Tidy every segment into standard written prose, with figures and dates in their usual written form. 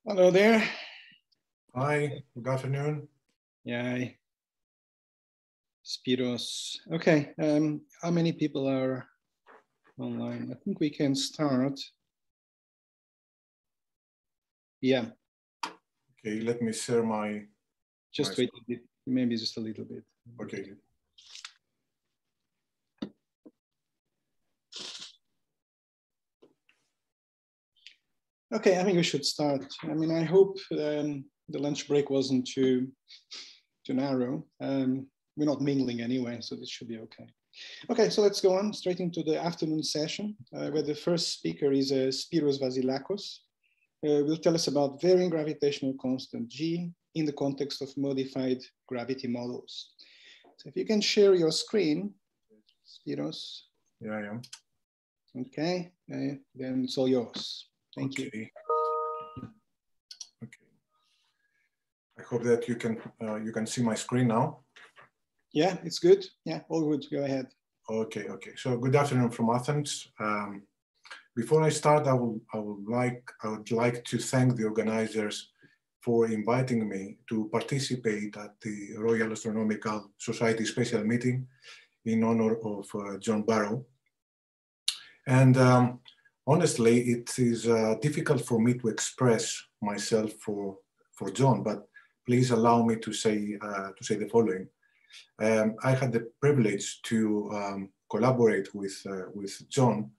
Hello there. Hi, good afternoon. Yeah. Spiros. Okay, how many people are online? I think we can start. Yeah. Okay, let me share my... Just wait a bit, maybe just a little bit. Okay. Okay, I think we should start. I mean, I hope the lunch break wasn't too narrow. We're not mingling anyway, so this should be okay. Okay, so let's go on straight into the afternoon session, where the first speaker is Spiros Vasilakos. Will tell us about varying gravitational constant G in the context of modified gravity models. So if you can share your screen, Spiros. Yeah, I am. Okay, then it's all yours. Thank you. Okay. I hope that you can see my screen now. Yeah, it's good. Yeah, all good. Go ahead. Okay. So good afternoon from Athens. Before I start, I would like to thank the organizers for inviting me to participate at the Royal Astronomical Society special meeting in honor of John Barrow. And honestly, it is difficult for me to express myself for John, but please allow me to say the following. I had the privilege to collaborate with John,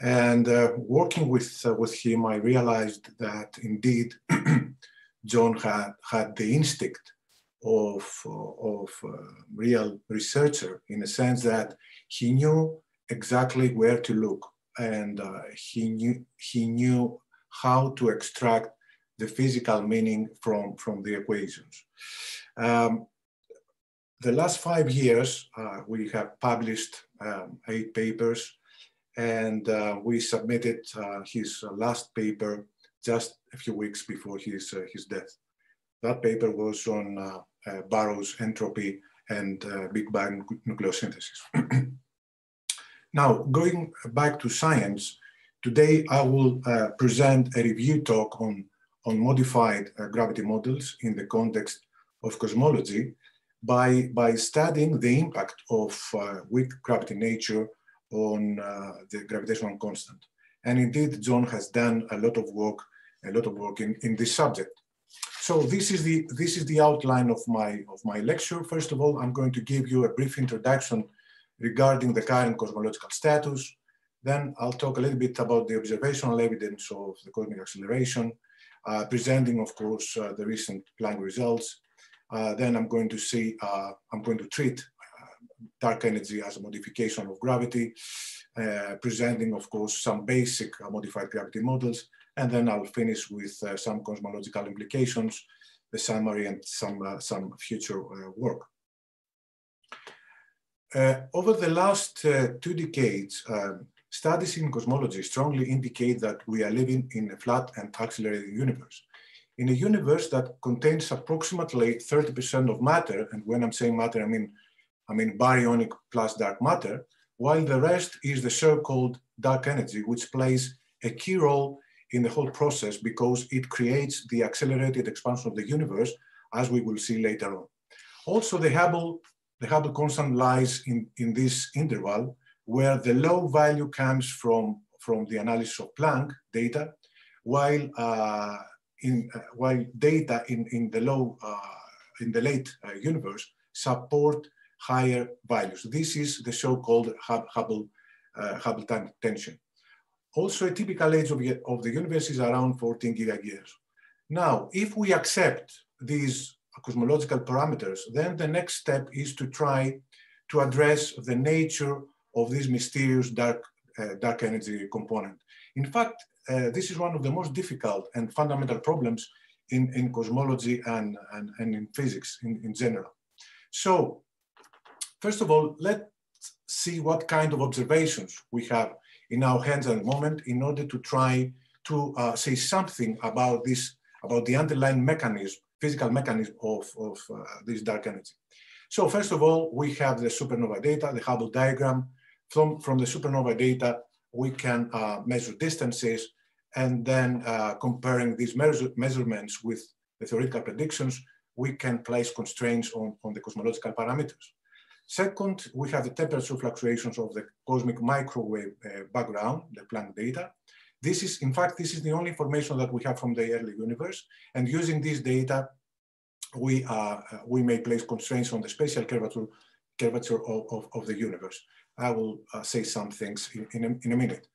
and working with him, I realized that indeed John had the instinct of real researcher, in a sense that he knew exactly where to look, and he knew how to extract the physical meaning from the equations. The last 5 years, we have published 8 papers, and we submitted his last paper just a few weeks before his death. That paper was on Barrow's entropy and Big Bang nucleosynthesis. Now, going back to science, today I will present a review talk on modified gravity models in the context of cosmology by studying the impact of weak gravity nature on the gravitational constant. And indeed, John has done a lot of work in this subject. So this is the outline of my lecture. First of all, I'm going to give you a brief introduction regarding the current cosmological status. Then I'll talk a little bit about the observational evidence of the cosmic acceleration, presenting, of course, the recent Planck results. Then I'm going to treat dark energy as a modification of gravity, presenting, of course, some basic modified gravity models. And then I'll finish with some cosmological implications, the summary, and some future work. Over the last 2 decades, studies in cosmology strongly indicate that we are living in a flat and accelerated universe. In a universe that contains approximately 30% of matter, and when I'm saying matter, I mean baryonic plus dark matter, while the rest is the so-called dark energy, which plays a key role in the whole process because it creates the accelerated expansion of the universe, as we will see later on. Also, the Hubble constant lies in this interval, where the low value comes from the analysis of Planck data, while data in the late universe support higher values. This is the so-called Hubble time tension. Also, a typical age of the universe is around 14 gigayears. Now, if we accept these cosmological parameters, then the next step is to try to address the nature of this mysterious dark energy component. In fact, this is one of the most difficult and fundamental problems in cosmology and in physics in general. So, first of all, let's see what kind of observations we have in our hands at the moment in order to try to say something about the underlying mechanism, physical mechanism of this dark energy. So first of all, we have the supernova data, the Hubble diagram. From the supernova data, we can measure distances and then comparing these measurements with the theoretical predictions, we can place constraints on the cosmological parameters. Second, we have the temperature fluctuations of the cosmic microwave background, the Planck data. This is, in fact, this is the only information that we have from the early universe. And using this data, we may place constraints on the spatial curvature of the universe. I will say some things in a minute.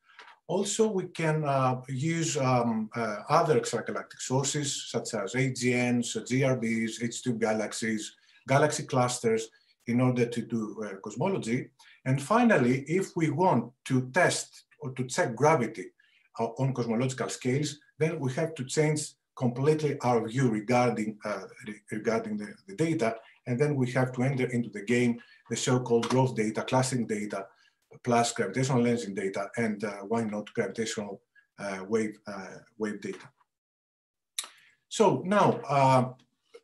Also, we can use other extragalactic sources, such as AGNs, GRBs, H2 galaxies, galaxy clusters, in order to do cosmology. And finally, if we want to test or to check gravity on cosmological scales, then we have to change completely our view regarding the data, and then we have to enter into the game the so-called growth data, clustering data, plus gravitational lensing data, and why not gravitational wave data. So now,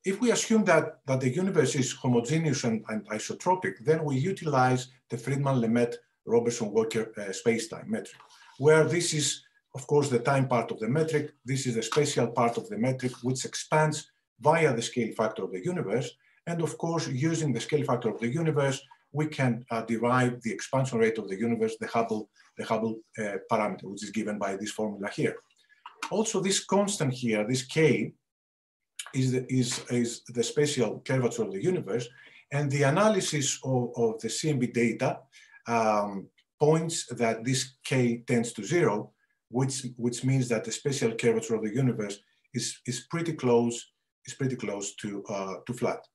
if we assume that the universe is homogeneous and isotropic, then we utilize the Friedmann-Lemaitre-Robertson-Walker space-time metric, where this is, of course, the time part of the metric. This is the spatial part of the metric, which expands via the scale factor of the universe. And of course, using the scale factor of the universe, we can derive the expansion rate of the universe, the Hubble parameter, which is given by this formula here. Also, this constant here, this K, is the spatial curvature of the universe, and the analysis of the CMB data points that this K tends to 0, which means that the spatial curvature of the universe is pretty close to flat.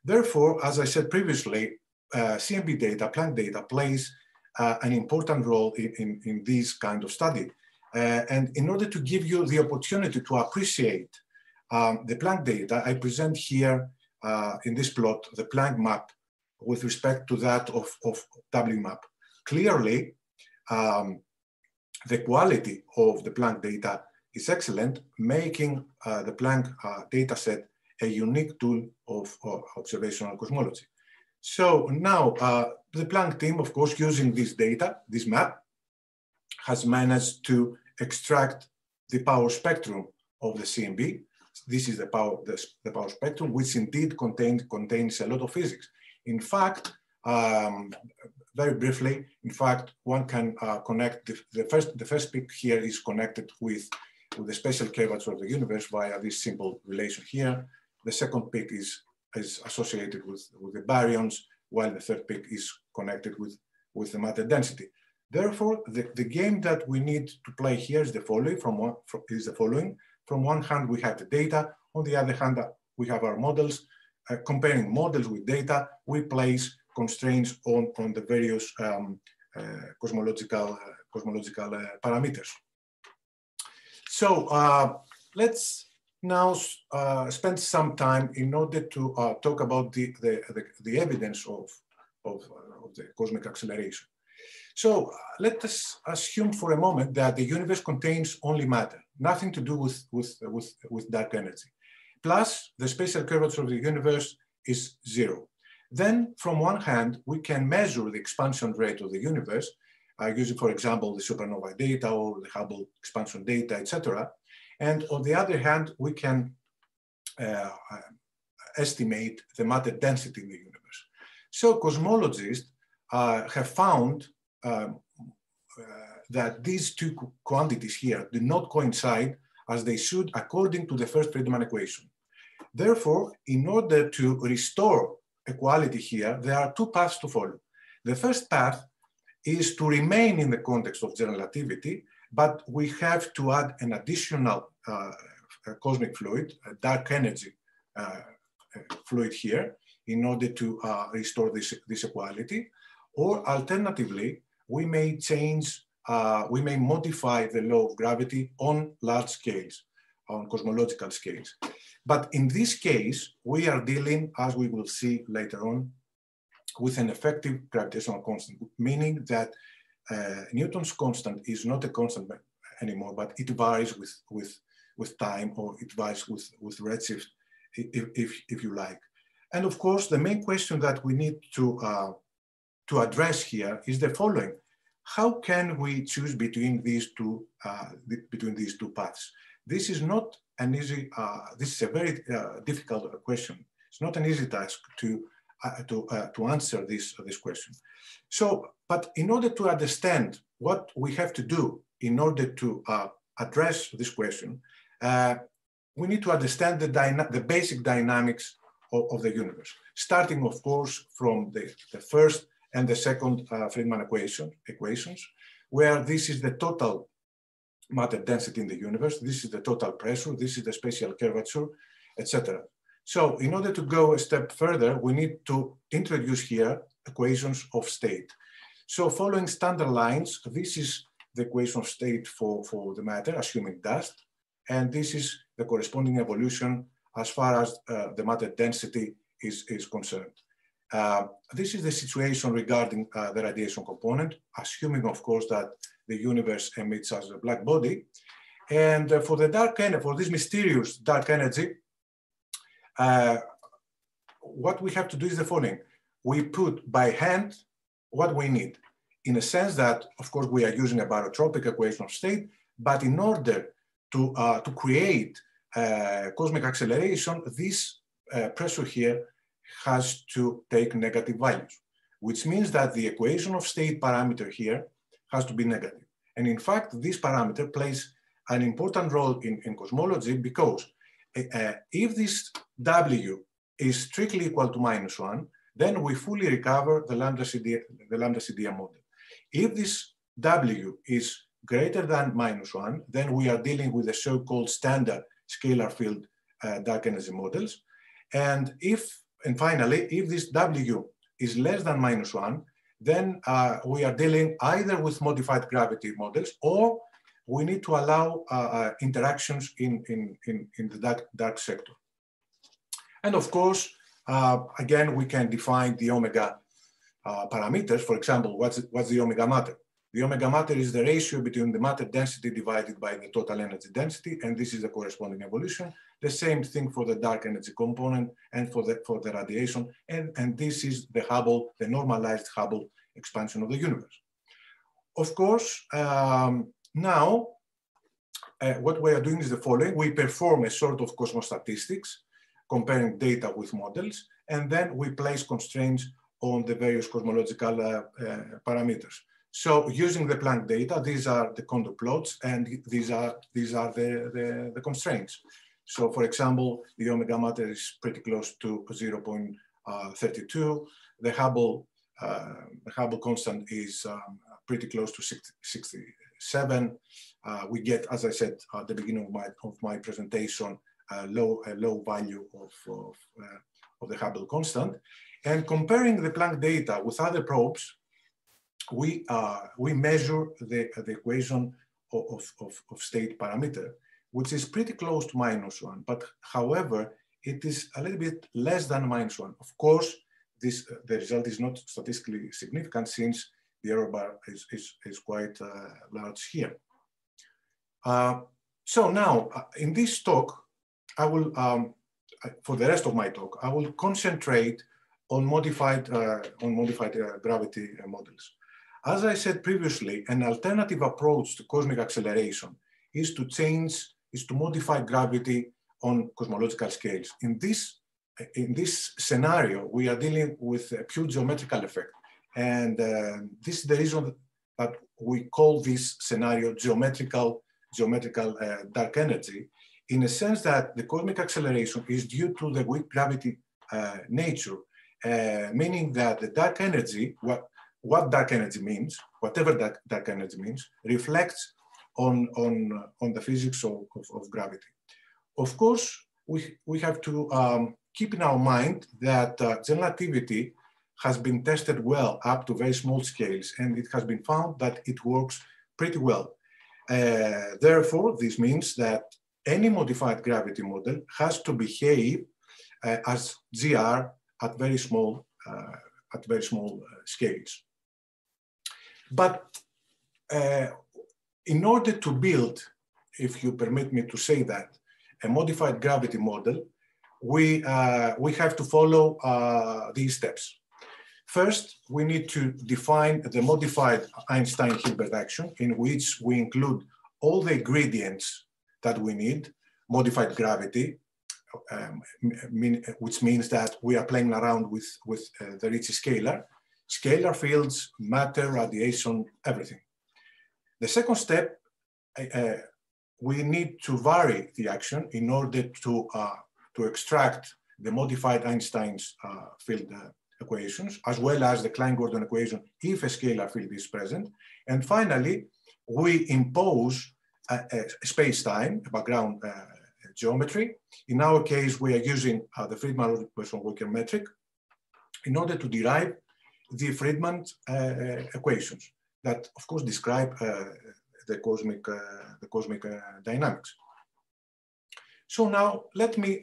Therefore, as I said previously, CMB data, Planck data, plays an important role in this kind of study. And in order to give you the opportunity to appreciate the Planck data, I present here in this plot the Planck map with respect to that of W map. Clearly, the quality of the Planck data is excellent, making the Planck data set a unique tool of observational cosmology. So now the Planck team, of course, using this data, this map, has managed to extract the power spectrum of the CMB. This is the power spectrum, which indeed contains a lot of physics. In fact, very briefly, in fact, one can connect the first peak here is connected with the spatial curvature of the universe via this simple relation here. The second peak is associated with the baryons, while the third peak is connected with the matter density. Therefore, the game that we need to play here is the following. From one hand, we have the data. On the other hand, we have our models. Comparing models with data, we place constraints on the various cosmological parameters. So let's now spend some time in order to talk about the evidence of the cosmic acceleration. So let us assume for a moment that the universe contains only matter, nothing to do with dark energy. Plus, the spatial curvature of the universe is 0. Then, from one hand, we can measure the expansion rate of the universe, using, for example, the supernova data or the Hubble expansion data, etc. And on the other hand, we can estimate the matter density in the universe. So cosmologists have found that these two quantities here do not coincide as they should according to the first Friedmann equation. Therefore, in order to restore equality here, there are two paths to follow. The first path is to remain in the context of general relativity, but we have to add an additional cosmic fluid, a dark energy fluid here, in order to restore this equality. Or alternatively, we may modify the law of gravity on large scales, on cosmological scales. But in this case, we are dealing, as we will see later on, with an effective gravitational constant, meaning that Newton's constant is not a constant anymore, but it varies with time, or it varies with redshift, if you like. And of course, the main question that we need to address here is the following. how can we choose between these two paths? This is not an easy, this is a very difficult question. It's not an easy task to answer this question. So, but in order to understand what we have to do in order to address this question, we need to understand the basic dynamics of the universe, starting, of course, from the first and the second Friedmann equations, where this is the total matter density in the universe, this is the total pressure, this is the spatial curvature, etc. So in order to go a step further, we need to introduce here equations of state. So following standard lines, this is the equation of state for the matter, assuming dust, and this is the corresponding evolution as far as the matter density is concerned. This is the situation regarding the radiation component, assuming, of course, that the universe emits as a black body. And for the dark energy, for this mysterious dark energy, what we have to do is the following. We put by hand what we need, in a sense that, of course, we are using a barotropic equation of state, but in order to create cosmic acceleration, this pressure here has to take negative values, which means that the equation of state parameter here has to be negative. And in fact, this parameter plays an important role in cosmology, because if this W is strictly equal to -1, then we fully recover the lambda CDM model. If this W is greater than -1, then we are dealing with the so-called standard scalar field dark energy models. And finally, if this W is less than -1, then we are dealing either with modified gravity models, or we need to allow interactions in the dark sector. And of course, again, we can define the omega parameters. For example, what's the omega matter? The omega matter is the ratio between the matter density divided by the total energy density, and this is the corresponding evolution. The same thing for the dark energy component and for the radiation, and this is the Hubble, the normalized Hubble expansion of the universe. Of course, now what we are doing is the following. We perform a sort of cosmostatistics, comparing data with models, and then we place constraints on the various cosmological parameters. So using the Planck data, these are the contour plots, and these are the constraints. So for example, the omega matter is pretty close to 0.32. The Hubble constant is pretty close to 67. We get, as I said at the beginning of my presentation, a low value of the Hubble constant. And comparing the Planck data with other probes, we measure the equation of state parameter, which is pretty close to -1, but however, it is a little bit less than -1. Of course, the result is not statistically significant, since the error bar is quite large here. So now, in this talk, I will, for the rest of my talk, I will concentrate on modified gravity models. As I said previously, an alternative approach to cosmic acceleration is to modify gravity on cosmological scales. In this scenario, we are dealing with a pure geometrical effect. And this is the reason that we call this scenario geometrical dark energy, in a sense that the cosmic acceleration is due to the weak gravity nature, meaning that the dark energy, what dark energy means, whatever dark energy means, reflects on the physics of gravity. Of course, we have to keep in our mind that general relativity has been tested well up to very small scales, and it has been found that it works pretty well. Therefore, this means that any modified gravity model has to behave as GR at very small scales. But in order to build, if you permit me to say that, a modified gravity model, we have to follow these steps. First, we need to define the modified Einstein-Hilbert action, in which we include all the ingredients that we need, modified gravity, which means that we are playing around with the Ricci scalar fields, matter, radiation, everything. The second step, we need to vary the action in order to extract the modified Einstein's field equations, as well as the Klein-Gordon equation if a scalar field is present. And finally, we impose a space-time, a background geometry. In our case, we are using the Friedmann-Robertson-Walker metric in order to derive the Friedman equations that, of course, describe the cosmic dynamics. So now let me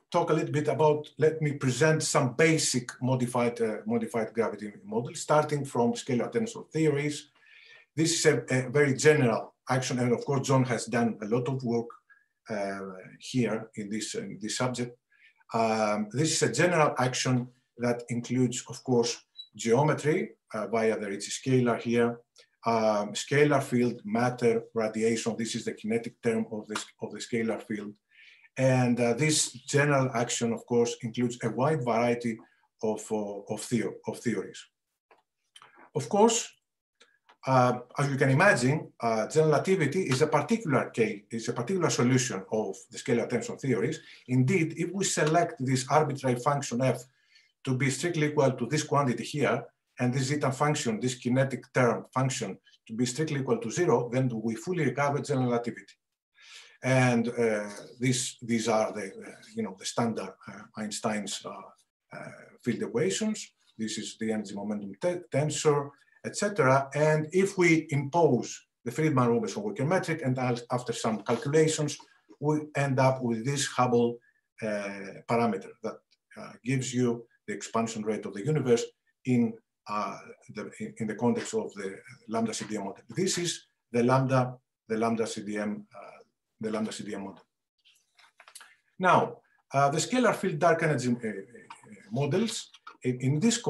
talk a little bit about, let me present some basic modified gravity models, starting from scalar tensor theories. This is a very general action, and of course, John has done a lot of work here in this subject. This is a general action that includes, of course, geometry via the Ricci scalar here, scalar field, matter, radiation. This is the kinetic term of the scalar field. And this general action, of course, includes a wide variety of theories. Of course, as you can imagine, general relativity is a particular case, is a particular solution of the scalar tensor theories. Indeed, if we select this arbitrary function f to be strictly equal to this quantity here, and this zeta function, this kinetic term function, to be strictly equal to 0, then we fully recover general relativity. And these are the the standard Einstein's field equations. This is the energy momentum tensor, etc. And if we impose the Friedmann-Robertson-Walker metric, and after some calculations, we end up with this Hubble parameter that gives you the expansion rate of the universe in the context of the lambda CDM model. This is the lambda CDM model. Now, the scalar field dark energy models in this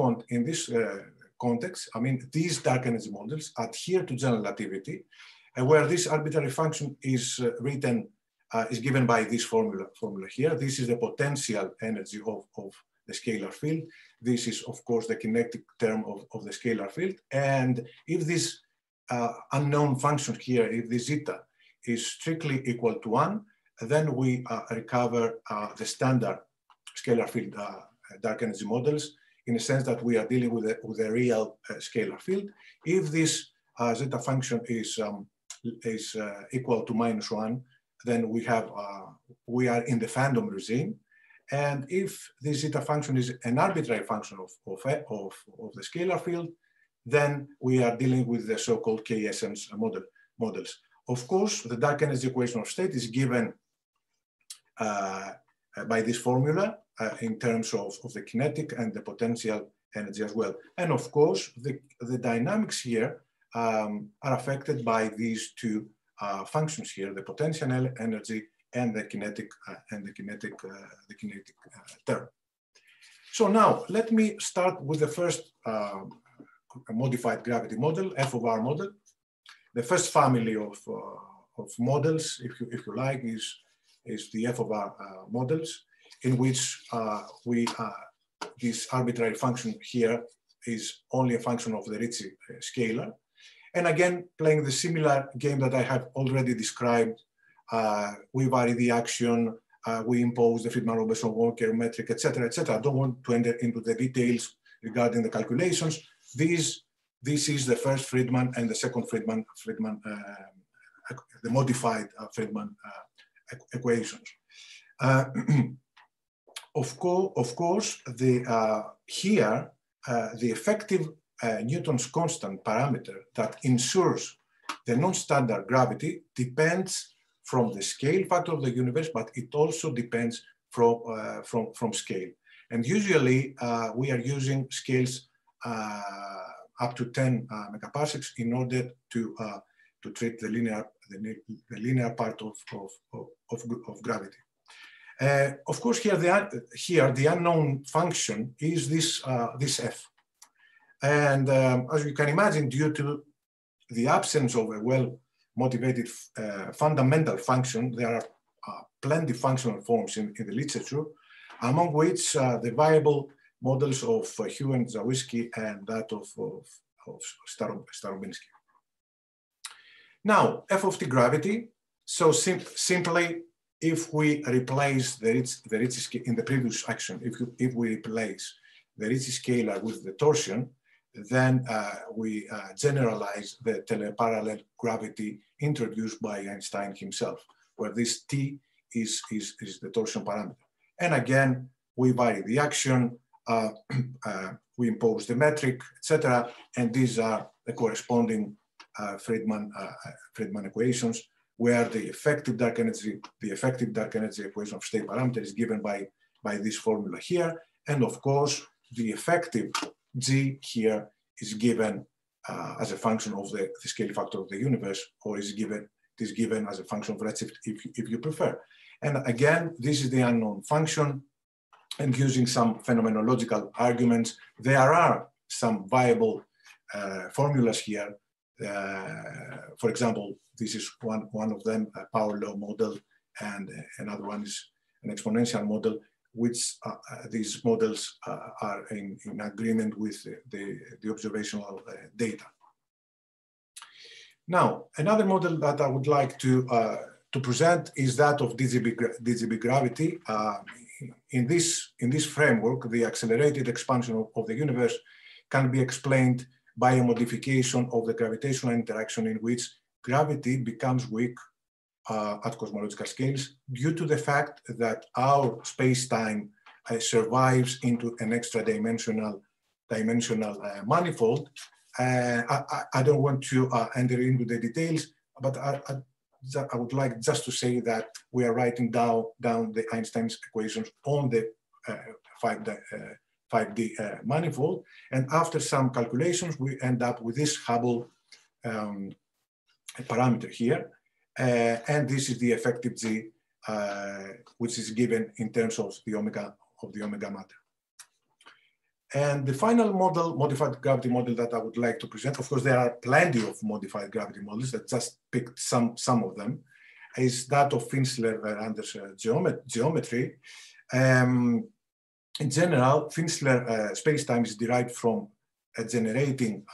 context, I mean, these dark energy models adhere to general relativity, where this arbitrary function is written, is given by this formula here. This is the potential energy of the scalar field. This is, of course, the kinetic term of the scalar field. And if this unknown function here, if the zeta is strictly equal to 1, then we recover the standard scalar field dark energy models, in a sense that we are dealing with a real scalar field. If this zeta function is equal to -1, then we are in the phantom regime. And if this zeta function is an arbitrary function of the scalar field, then we are dealing with the so-called KSM's models. Of course, the dark energy equation of state is given by this formula in terms of the kinetic and the potential energy as well. And of course, the dynamics here are affected by these two functions here, the potential energy and the kinetic term. So now let me start with the first modified gravity model, F of R model. The first family of models, if you like, is the F of R models, in which this arbitrary function here is only a function of the Ricci scalar. And again, playing the similar game that I have already described, we vary the action, we impose the Friedmann-Robertson-Walker metric, etc., etc. I don't want to enter into the details regarding the calculations. This is the first Friedman and the second Friedman, the modified Friedman equations. Of course, here the effective Newton's constant parameter that ensures the non-standard gravity depends from the scale factor of the universe, but it also depends from scale. And usually we are using scales up to 10 megaparsecs in order to treat the linear part of gravity. Of course, here the unknown function is this f. And as you can imagine, due to the absence of a well-motivated fundamental function, there are plenty of functional forms in the literature, among which the viable models of Hugh and Zawiski and that of Starobinsky. Now, f of t gravity. So simply, if we replace the Ricci scale in the previous action, if we replace the Ricci scalar with the torsion, then we generalize the teleparallel gravity introduced by Einstein himself, where this t is the torsion parameter. And again, we vary the action, we impose the metric, etc. And these are the corresponding Friedman equations, where the effective dark energy equation of state parameter is given by this formula here. And of course, the effective G here is given as a function of the scale factor of the universe, or is given as a function of redshift if you prefer. And again, this is the unknown function. And using some phenomenological arguments, there are some viable formulas here. For example, this is one of them, a power law model, and another one is an exponential model, which these models are in agreement with the observational data. Now, another model that I would like to present is that of DGB gravity. In this framework, the accelerated expansion of the universe can be explained by a modification of the gravitational interaction in which gravity becomes weak at cosmological scales due to the fact that our space-time survives into an extra-dimensional manifold. I don't want to enter into the details, but I would like just to say that we are writing down the Einstein's equations on the 5D manifold. And after some calculations, we end up with this Hubble parameter here. And this is the effective G, which is given in terms of the omega matter. And the final model, modified gravity model that I would like to present, of course, there are plenty of modified gravity models that just picked some of them, is that of Finsler-Anders geometry. In general, Finsler space-time is derived from a generating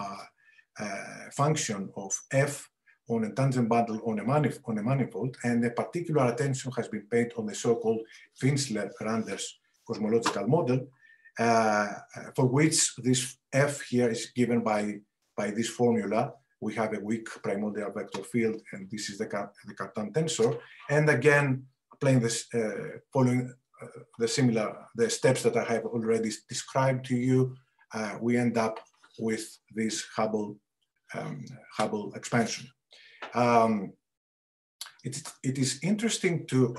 function of f on a tangent bundle on a manifold, and a particular attention has been paid on the so-called Finsler-Anders cosmological model, for which this f here is given by this formula. We have a weak primordial vector field, and this is the Cartan tensor. And again, applying this, following the steps that I have already described to you, we end up with this Hubble expansion. It is interesting to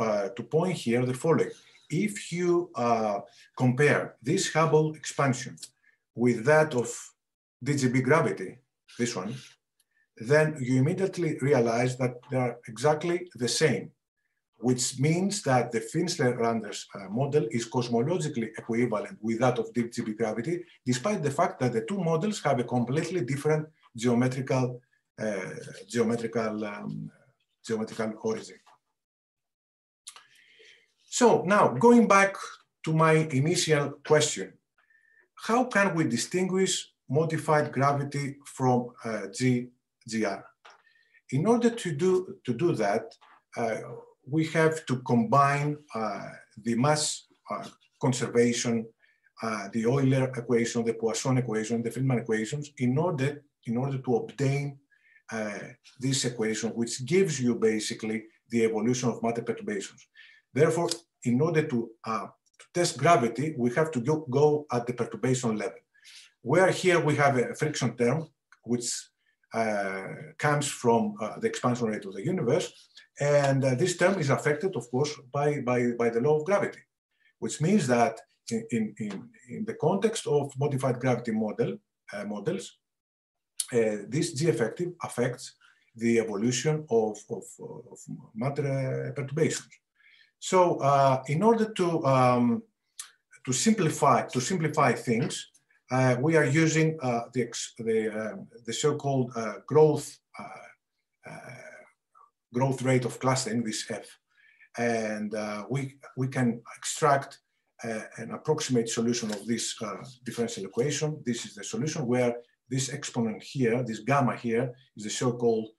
point here the following. If you compare this Hubble expansion with that of DGB gravity, this one, then you immediately realize that they are exactly the same, which means that the Finsler-Anders model is cosmologically equivalent with that of DGB gravity, despite the fact that the two models have a completely different geometrical origin. So now, going back to my initial question, how can we distinguish modified gravity from GR? In order to do that, we have to combine the mass conservation, the Euler equation, the Poisson equation, the Friedman equations, in order to obtain this equation, which gives you basically the evolution of matter perturbations. Therefore, in order to test gravity, we have to go at the perturbation level, where here we have a friction term, which comes from the expansion rate of the universe. And this term is affected, of course, by the law of gravity, which means that in the context of modified gravity models, this G effective affects the evolution of matter perturbations. So in order to simplify things, we are using the so-called growth rate of clustering, this F. And we can extract an approximate solution of this differential equation. This is the solution where this exponent here, this gamma here, is the so-called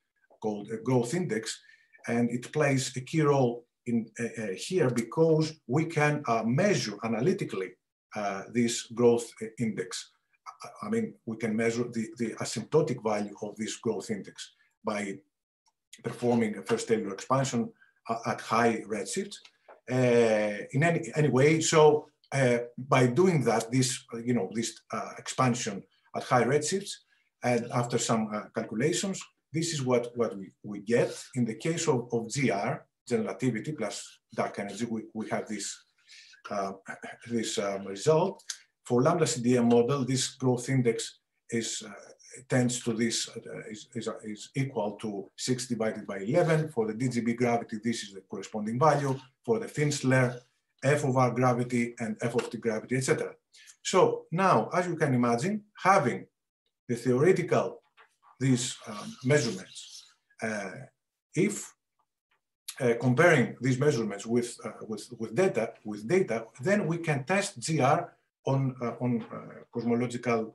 growth index, and it plays a key role in here because we can measure analytically this growth index. I mean, we can measure the asymptotic value of this growth index by performing a first Taylor expansion at high redshift. In any way, so by doing that, this expansion at high redshifts, and after some calculations, this is what we get. In the case of GR, general relativity plus dark energy, we have this result. For lambda CDM model, this growth index tends to this, is equal to 6 divided by 11. For the DGB gravity, this is the corresponding value. For the Finsler, F of R gravity and F of T gravity, etc. So now, as you can imagine, having the theoretical, these measurements, if comparing these measurements with data, then we can test GR on cosmological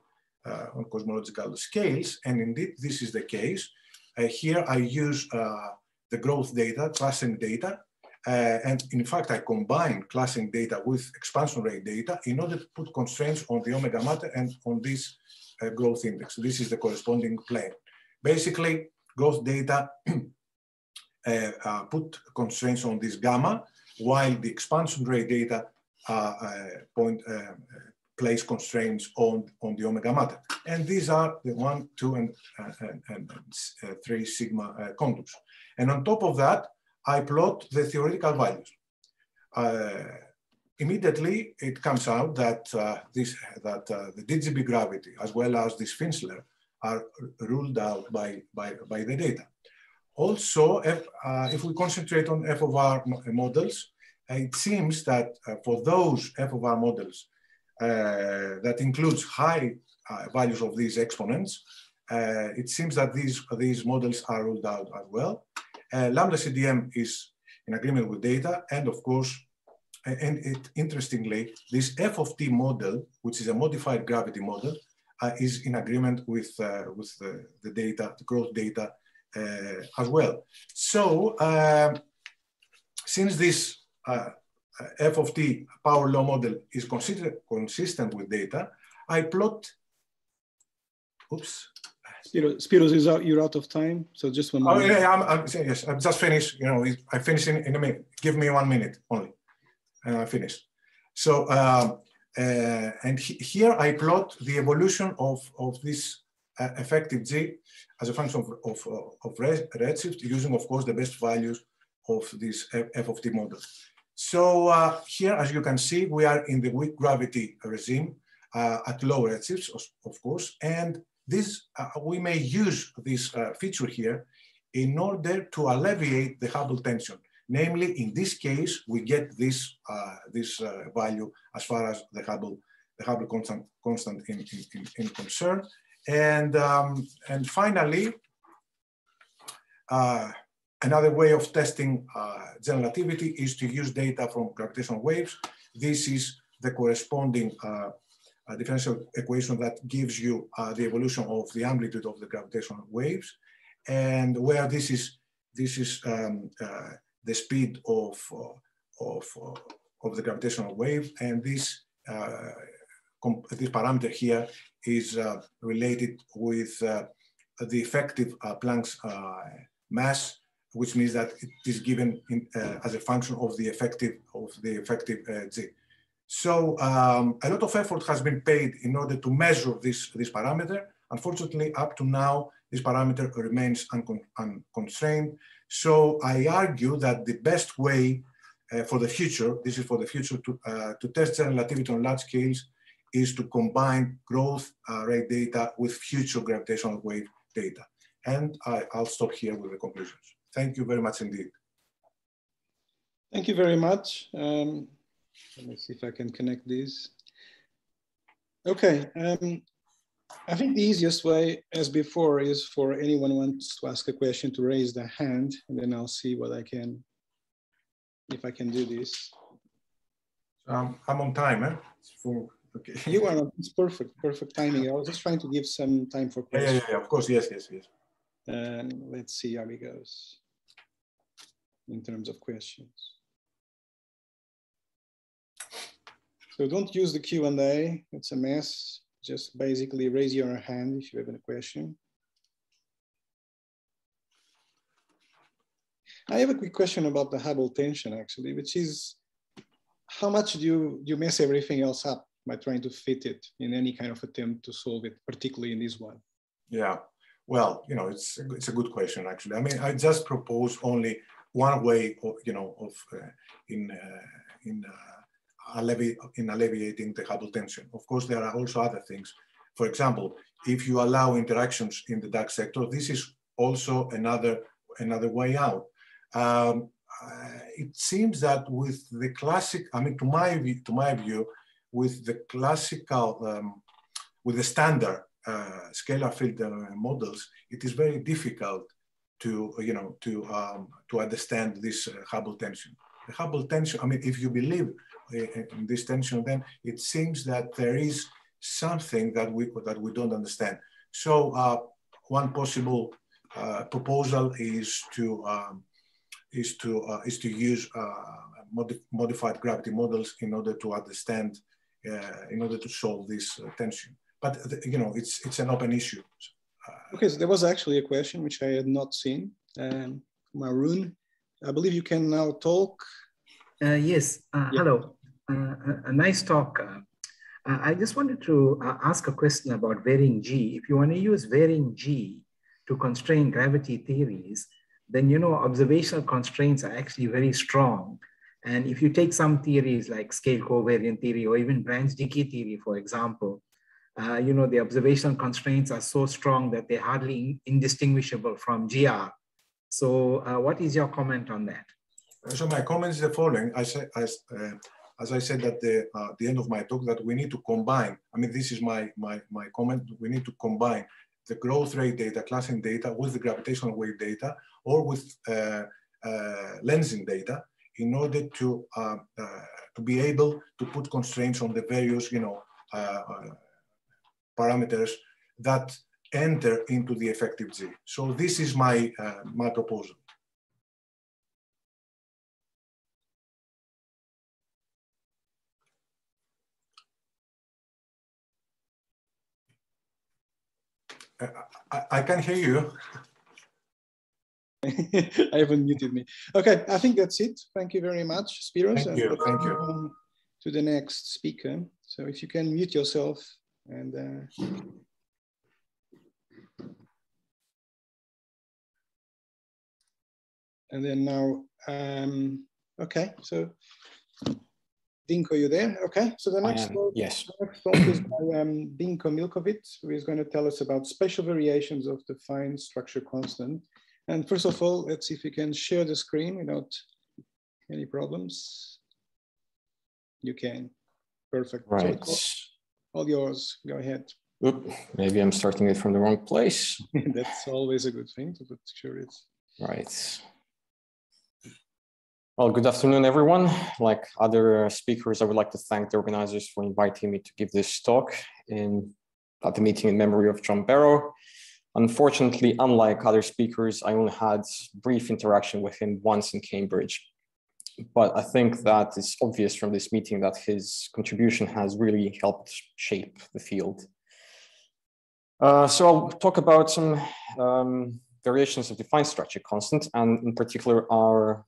scales, and indeed this is the case. Here I use the growth data, classing data, and in fact I combine classing data with expansion rate data in order to put constraints on the omega matter and on this growth index. This is the corresponding plane. Basically, growth data put constraints on this gamma, while the expansion rate data place constraints on the omega matter. And these are the 1, 2, and 3 sigma contours. And on top of that, I plot the theoretical values. Immediately, it comes out that the DGB gravity, as well as this Finsler, are ruled out by the data. Also, if we concentrate on F of R models, it seems that for those F of R models that includes high values of these exponents, it seems that these models are ruled out as well. Lambda CDM is in agreement with data, and of course, interestingly, this F of T model, which is a modified gravity model, is in agreement with the data, the growth data as well. So, since this F of T power law model is consistent with data, I plot. Oops. Spiros, you're out of time, so just 1 minute. Oh yeah, yes, I'm just finished. I finish in a minute. Give me 1 minute only, and I finish. So, and here I plot the evolution of this effective G as a function of redshift, using, of course, the best values of this F of T model. So here, as you can see, we are in the weak gravity regime at low redshifts, of course, and this we may use this feature here in order to alleviate the Hubble tension. Namely, in this case, we get this value as far as the Hubble constant in concern. And finally, another way of testing general relativity is to use data from gravitational waves. This is the corresponding differential equation that gives you the evolution of the amplitude of the gravitational waves, and where this is the speed of the gravitational wave, and this parameter here is related with the effective Planck's mass, which means that it is given as a function of the effective G. So a lot of effort has been paid in order to measure this parameter. Unfortunately, up to now, this parameter remains unconstrained. So I argue that the best way for the future, this is for the future, to test general relativity on large scales is to combine growth rate data with future gravitational wave data. And I'll stop here with the conclusions. Thank you very much indeed. Thank you very much. Let me see if I can connect these. Okay. I think the easiest way, as before, is for anyone who wants to ask a question to raise their hand, and then I'll see what I can, if I can do this. I'm on time, eh? Okay. You are, it's perfect timing. I was just trying to give some time for questions. Yeah, of course, yes. Let's see how it goes in terms of questions. So don't use the Q&A, it's a mess. Just basically raise your hand if you have a question. I have a quick question about the Hubble tension, actually, which is how much do you mess everything else up by trying to fit it in any kind of attempt to solve it, particularly in this one? Yeah, well, you know, it's a good question, actually. I mean, I just propose only one way of, you know, of alleviating the Hubble tension. Of course, there are also other things. For example, if you allow interactions in the dark sector, this is also another way out. It seems that with the classic, I mean, to my view, with the classical, with the standard scalar field models, it is very difficult to, you know, to understand this Hubble tension. The Hubble tension, I mean, if you believe in this tension, then it seems that there is something that we don't understand. So one possible proposal is to use modified gravity models in order to understand, in order to solve this tension. But you know, it's an open issue. Okay, so there was actually a question which I had not seen. Maroon, I believe you can now talk. Yes, yeah. Hello. A nice talk. I just wanted to ask a question about varying G. If you want to use varying G to constrain gravity theories, then, you know, observational constraints are actually very strong. And if you take some theories like scale covariant theory or even branch decay theory, for example, you know, the observational constraints are so strong that they're hardly indistinguishable from GR. So what is your comment on that? So my comment is the following. As I said at the end of my talk, that we need to combine, I mean, this is my comment, we need to combine the growth rate data, classing data with the gravitational wave data or with lensing data in order to be able to put constraints on the various, you know, parameters that enter into the effective G. So this is my proposal. I can hear you. I haven't muted me. Okay, I think that's it. Thank you very much, Spiros. Thank you. Thank you. To the next speaker. So if you can mute yourself and then now, okay, so Dinko, you there? Okay, so the next talk, yes. The next talk is by Dinko Milkovic, who is going to tell us about special variations of the fine structure constant. And first of all, let's see if we can share the screen without any problems. You can. Perfect. Right. So all yours. Go ahead. Oop, maybe I'm starting it from the wrong place. That's always a good thing to put sure it's. Right. Well, good afternoon, everyone. Like other speakers, I would like to thank the organizers for inviting me to give this talk at the meeting in memory of John Barrow. Unfortunately, unlike other speakers, I only had brief interaction with him once in Cambridge. But I think that it's obvious from this meeting that his contribution has really helped shape the field. So I'll talk about some variations of the fine structure constant, and in particular our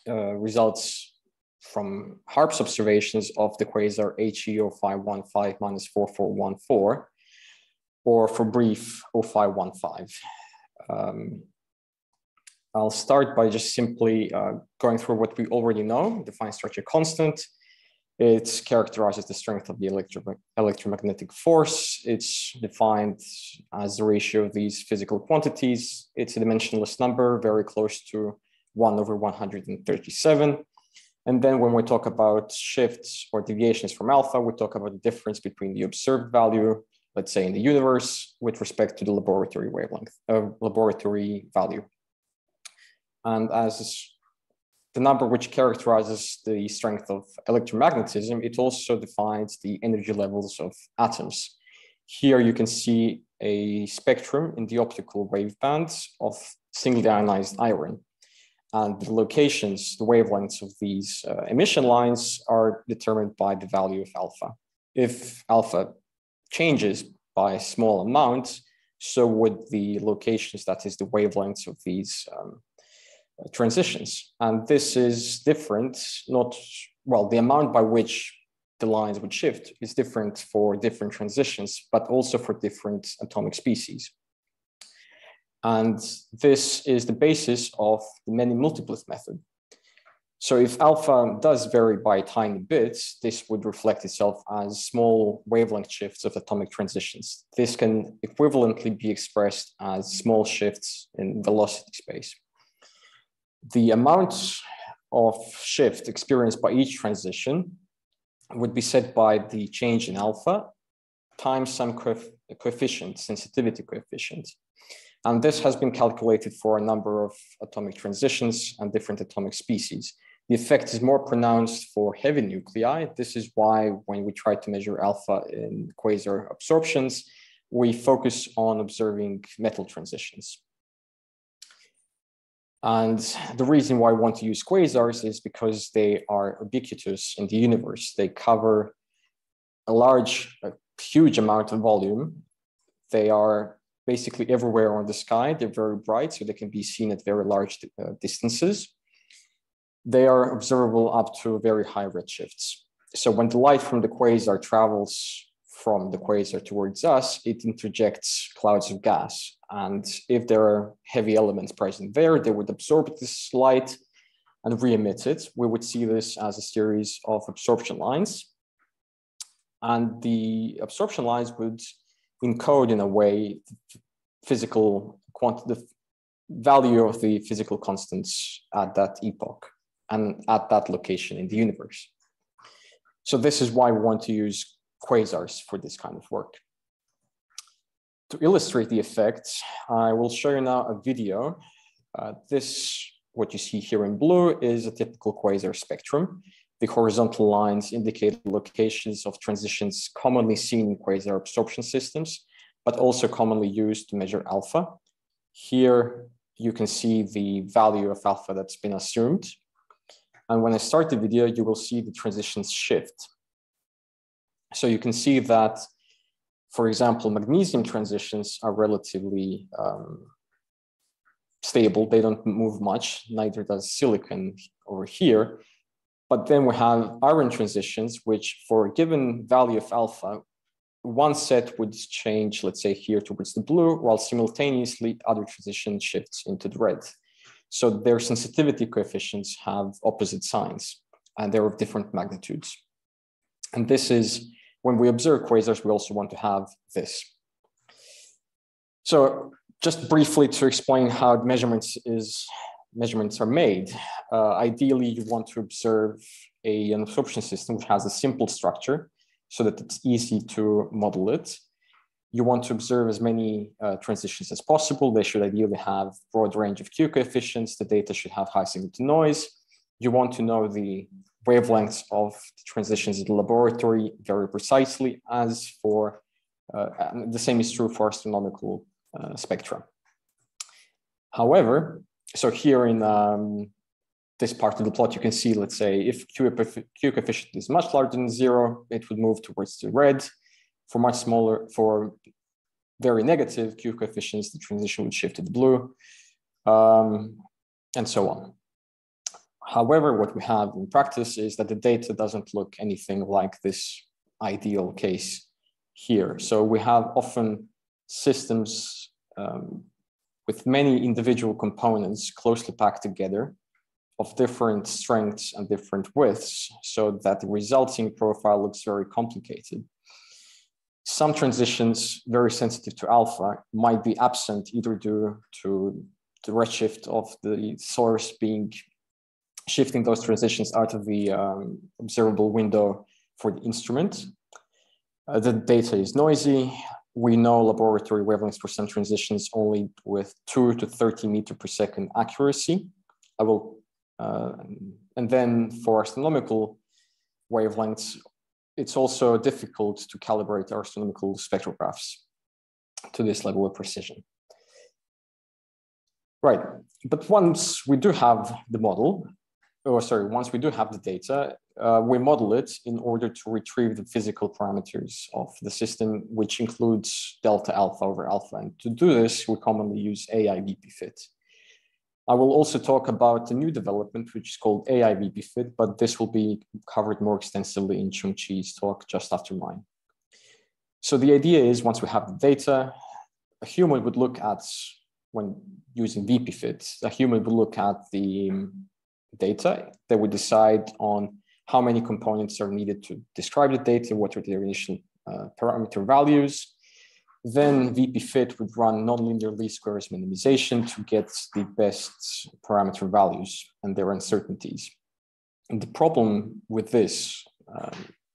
results from HARPS observations of the quasar HE 0515 - 4414, or for brief 0515. I'll start by just simply going through what we already know, the fine structure constant. It characterizes the strength of the electromagnetic force. It's defined as the ratio of these physical quantities. It's a dimensionless number, very close to 1/137. And then when we talk about shifts or deviations from alpha, we talk about the difference between the observed value, let's say in the universe, with respect to the laboratory wavelength, laboratory value. And as the number which characterizes the strength of electromagnetism, it also defines the energy levels of atoms. Here you can see a spectrum in the optical wavebands of singly ionized iron. And the locations, the wavelengths of these emission lines are determined by the value of alpha. If alpha changes by a small amount, so would the locations, that is the wavelengths of these transitions. And this is different, the amount by which the lines would shift is different for different transitions, but also for different atomic species. And this is the basis of the many multipleth method. So if alpha does vary by tiny bits, this would reflect itself as small wavelength shifts of atomic transitions. This can equivalently be expressed as small shifts in velocity space. The amount of shift experienced by each transition would be set by the change in alpha times some coefficient, sensitivity coefficient. And this has been calculated for a number of atomic transitions and different atomic species. The effect is more pronounced for heavy nuclei. This is why when we try to measure alpha in quasar absorptions, we focus on observing metal transitions. And the reason why I want to use quasars is because they are ubiquitous in the universe. They cover a huge amount of volume. They are basically everywhere on the sky. They're very bright, so they can be seen at very large distances. They are observable up to very high redshifts. So when the light from the quasar travels from the quasar towards us, it interjects clouds of gas. And if there are heavy elements present there, they would absorb this light and re-emit it. We would see this as a series of absorption lines. And the absorption lines would encode in a way the value of the physical constants at that epoch and at that location in the universe. So this is why we want to use quasars for this kind of work. To illustrate the effects, I will show you now a video. What you see here in blue is a typical quasar spectrum. The horizontal lines indicate locations of transitions commonly seen in quasar absorption systems, but also commonly used to measure alpha. Here you can see the value of alpha that's been assumed. And when I start the video, you will see the transitions shift. So you can see that, for example, magnesium transitions are relatively stable. They don't move much, neither does silicon over here. But then we have iron transitions, which for a given value of alpha, one set would change, let's say here towards the blue, while simultaneously other transition shifts into the red. So their sensitivity coefficients have opposite signs, and they're of different magnitudes. And this is, when we observe quasars, we also want to have this. So just briefly to explain how measurements are made. Ideally, you want to observe an absorption system which has a simple structure so that it's easy to model it. You want to observe as many transitions as possible. They should ideally have a broad range of Q coefficients. The data should have high signal to noise. You want to know the wavelengths of the transitions in the laboratory very precisely, as for, the same is true for astronomical spectra. However, so here in this part of the plot, you can see, let's say, if Q coefficient is much larger than 0, it would move towards the red. For much smaller, for very negative Q coefficients, the transition would shift to the blue, and so on. However, what we have in practice is that the data doesn't look anything like this ideal case here. So we have often systems with many individual components closely packed together of different strengths and different widths, so that the resulting profile looks very complicated. Some transitions very sensitive to alpha might be absent either due to the redshift of the source being shifting those transitions out of the observable window for the instrument. The data is noisy. We know laboratory wavelengths for some transitions only with 2 to 30 meter per second accuracy. And then for astronomical wavelengths, it's also difficult to calibrate our astronomical spectrographs to this level of precision. Right, but once we do have the model, once we do have the data, we model it in order to retrieve the physical parameters of the system, which includes delta alpha over alpha. And to do this, we commonly use AI VP-fit. I will also talk about the new development, which is called AI VP-fit, but this will be covered more extensively in Chung-Chi's talk just after mine. So the idea is, once we have the data, a human would look at, when using VP-fit, a human would look at the data. They would decide on how many components are needed to describe the data, what are their initial parameter values. Then VP-fit would run nonlinear least squares minimization to get the best parameter values and their uncertainties. And the problem with this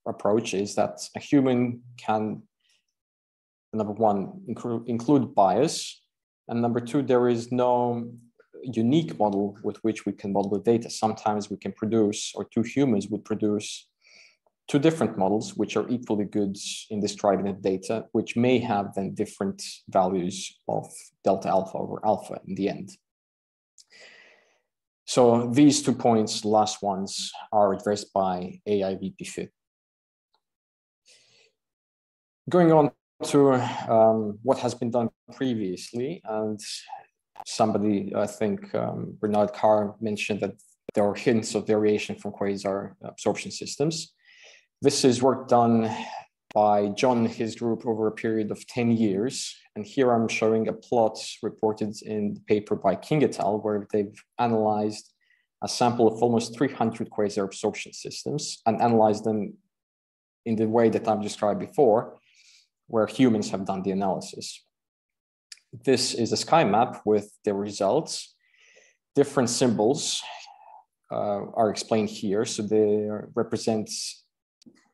approach is that a human can, number one, include bias, and number two, there is no unique model with which we can model the data. Sometimes we can produce, or two humans would produce, two different models which are equally good in describing the data, which may have then different values of delta alpha over alpha in the end. So these 2 points, last ones, are addressed by AI VP-fit. Going on to what has been done previously, and somebody, I think Bernard Carr, mentioned that there are hints of variation from quasar absorption systems. This is work done by John and his group over a period of 10 years. And here I'm showing a plot reported in the paper by King et al., where they've analyzed a sample of almost 300 quasar absorption systems and analyzed them in the way that I've described before, where humans have done the analysis. This is a sky map with the results. Different symbols are explained here. So they represent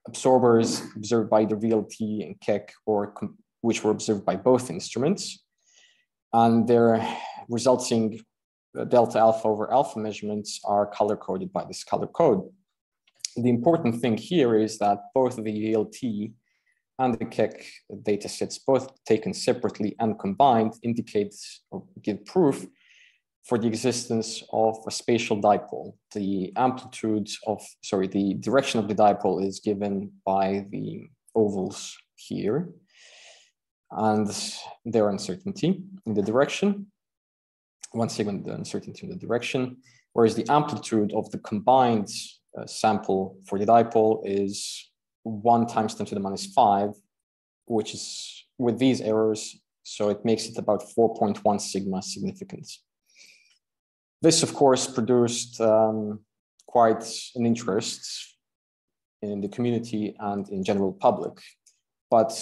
absorbers observed by the VLT and Keck, or which were observed by both instruments. And their resulting delta alpha over alpha measurements are color-coded by this color code. The important thing here is that both the VLT and the Keck data sets, both taken separately and combined, indicate or give proof for the existence of a spatial dipole. The amplitude of, the direction of the dipole is given by the ovals here, and their uncertainty in the direction. Once again, the uncertainty in the direction, whereas the amplitude of the combined sample for the dipole is 1 times 10 to the minus 5, which is with these errors, so it makes it about 4.1 sigma significance. This, of course, produced quite an interest in the community and in general public, but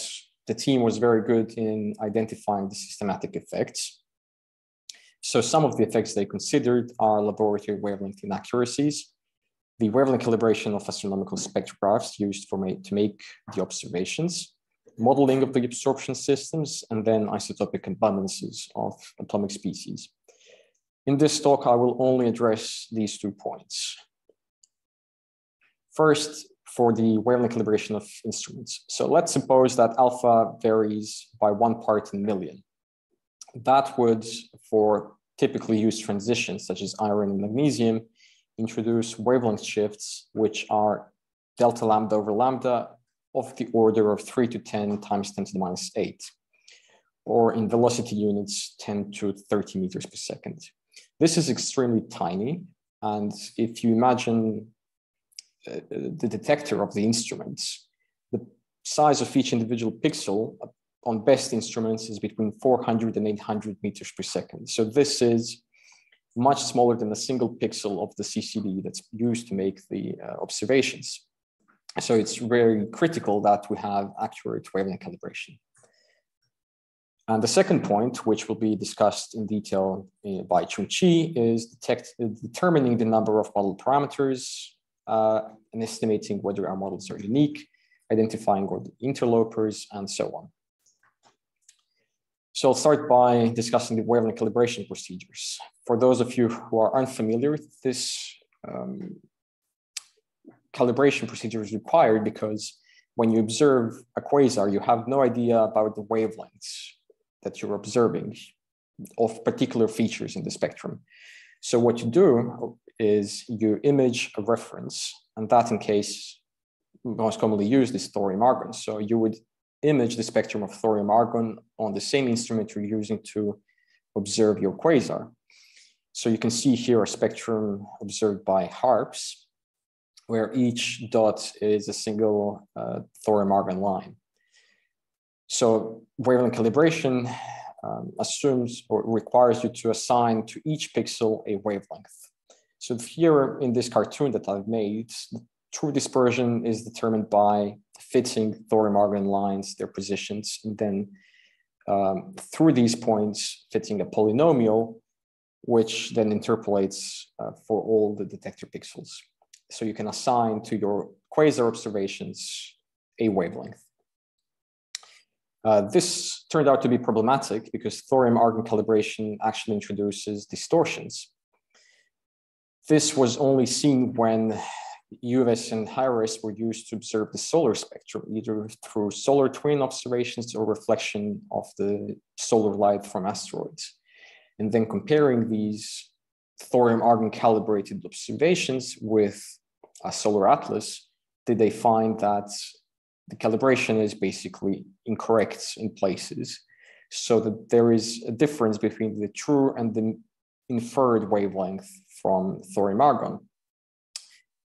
the team was very good in identifying the systematic effects. So some of the effects they considered are laboratory wavelength inaccuracies, the wavelength calibration of astronomical spectrographs used to make the observations, modeling of the absorption systems, and then isotopic abundances of atomic species. In this talk, I will only address these 2 points. First, for the wavelength calibration of instruments. So let's suppose that alpha varies by 1 part in a million. That would, for typically used transitions such as iron and magnesium, introduce wavelength shifts, which are delta lambda over lambda of the order of 3 to 10 times 10 to the minus 8, or in velocity units, 10 to 30 meters per second. This is extremely tiny. And if you imagine the detector of the instruments, the size of each individual pixel on best instruments is between 400 and 800 meters per second. So this is much smaller than a single pixel of the CCD that's used to make the observations. So it's very critical that we have accurate wavelength calibration. And the second point, which will be discussed in detail by Chung-Chi, is determining the number of model parameters and estimating whether our models are unique, identifying all the interlopers, and so on. So I'll start by discussing the wavelength calibration procedures. For those of you who are unfamiliar with this, calibration procedure is required because when you observe a quasar, you have no idea about the wavelengths that you're observing of particular features in the spectrum. So what you do is you image a reference, and that in case most commonly used is thorium-argon. So you would image the spectrum of thorium-argon on the same instrument you're using to observe your quasar. So you can see here a spectrum observed by HARPS, where each dot is a single thorium-argon line. So wavelength calibration assumes or requires you to assign to each pixel a wavelength. So here in this cartoon that I've made, true dispersion is determined by fitting thorium-argon lines, their positions, and then through these points, fitting a polynomial, which then interpolates for all the detector pixels. So you can assign to your quasar observations a wavelength. This turned out to be problematic because thorium-argon calibration actually introduces distortions. This was only seen when UVS and HIRIS were used to observe the solar spectrum, either through solar twin observations or reflection of the solar light from asteroids. And then comparing these thorium-argon calibrated observations with a solar atlas, did they find that the calibration is basically incorrect in places, so that there is a difference between the true and the inferred wavelength from thorium-argon,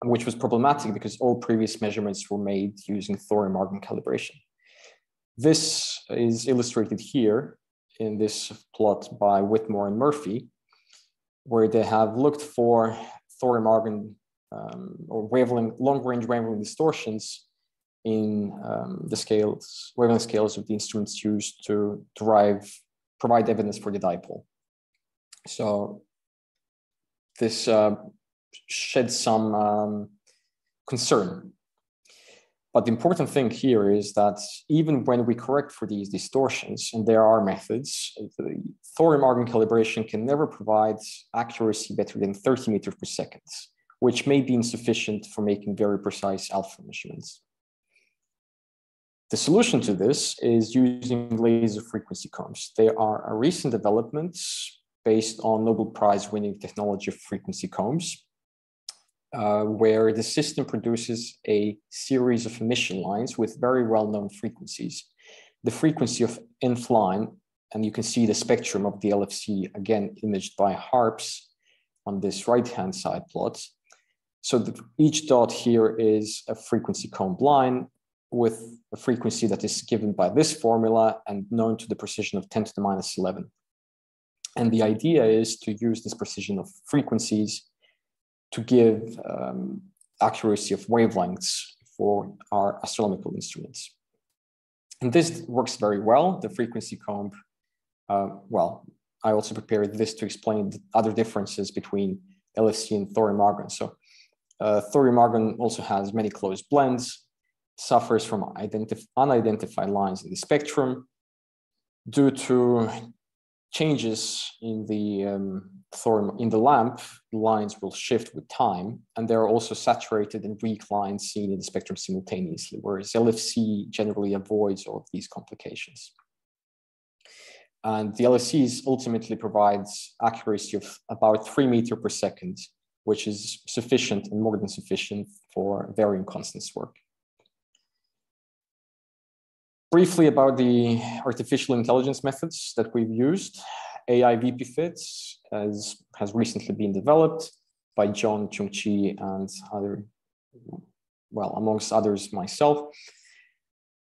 which was problematic because all previous measurements were made using thorium-argon calibration. This is illustrated here in this plot by Whitmore and Murphy, where they have looked for thorium-argon or wavelength, long-range wavelength distortions in the wavelength scales of the instruments used to provide evidence for the dipole. So this sheds some concern. But the important thing here is that even when we correct for these distortions, and there are methods, the thorium-argon calibration can never provide accuracy better than 30 meters per second, which may be insufficient for making very precise alpha measurements. The solution to this is using laser frequency combs. They are a recent development based on Nobel Prize-winning technology of frequency combs, where the system produces a series of emission lines with very well-known frequencies. The frequency of nth line, and you can see the spectrum of the LFC, again, imaged by HARPS on this right-hand side plot. So each dot here is a frequency comb line with a frequency that is given by this formula and known to the precision of 10 to the minus 11. And the idea is to use this precision of frequencies to give accuracy of wavelengths for our astronomical instruments. And this works very well. The frequency comb, well, I also prepared this to explain the other differences between LFC and thorium-argon. So thorium-argon also has many closed blends, suffers from unidentified lines in the spectrum due to changes in the thorium in the lamp. Lines will shift with time, and there are also saturated and weak lines seen in the spectrum simultaneously, whereas LFC generally avoids all of these complications. And the LFCs ultimately provides accuracy of about 3 meters per second, which is sufficient and more than sufficient for varying constants work. Briefly about the artificial intelligence methods that we've used. AI VP-Fit has recently been developed by John, Chung-Chi, and other, well, amongst others, myself.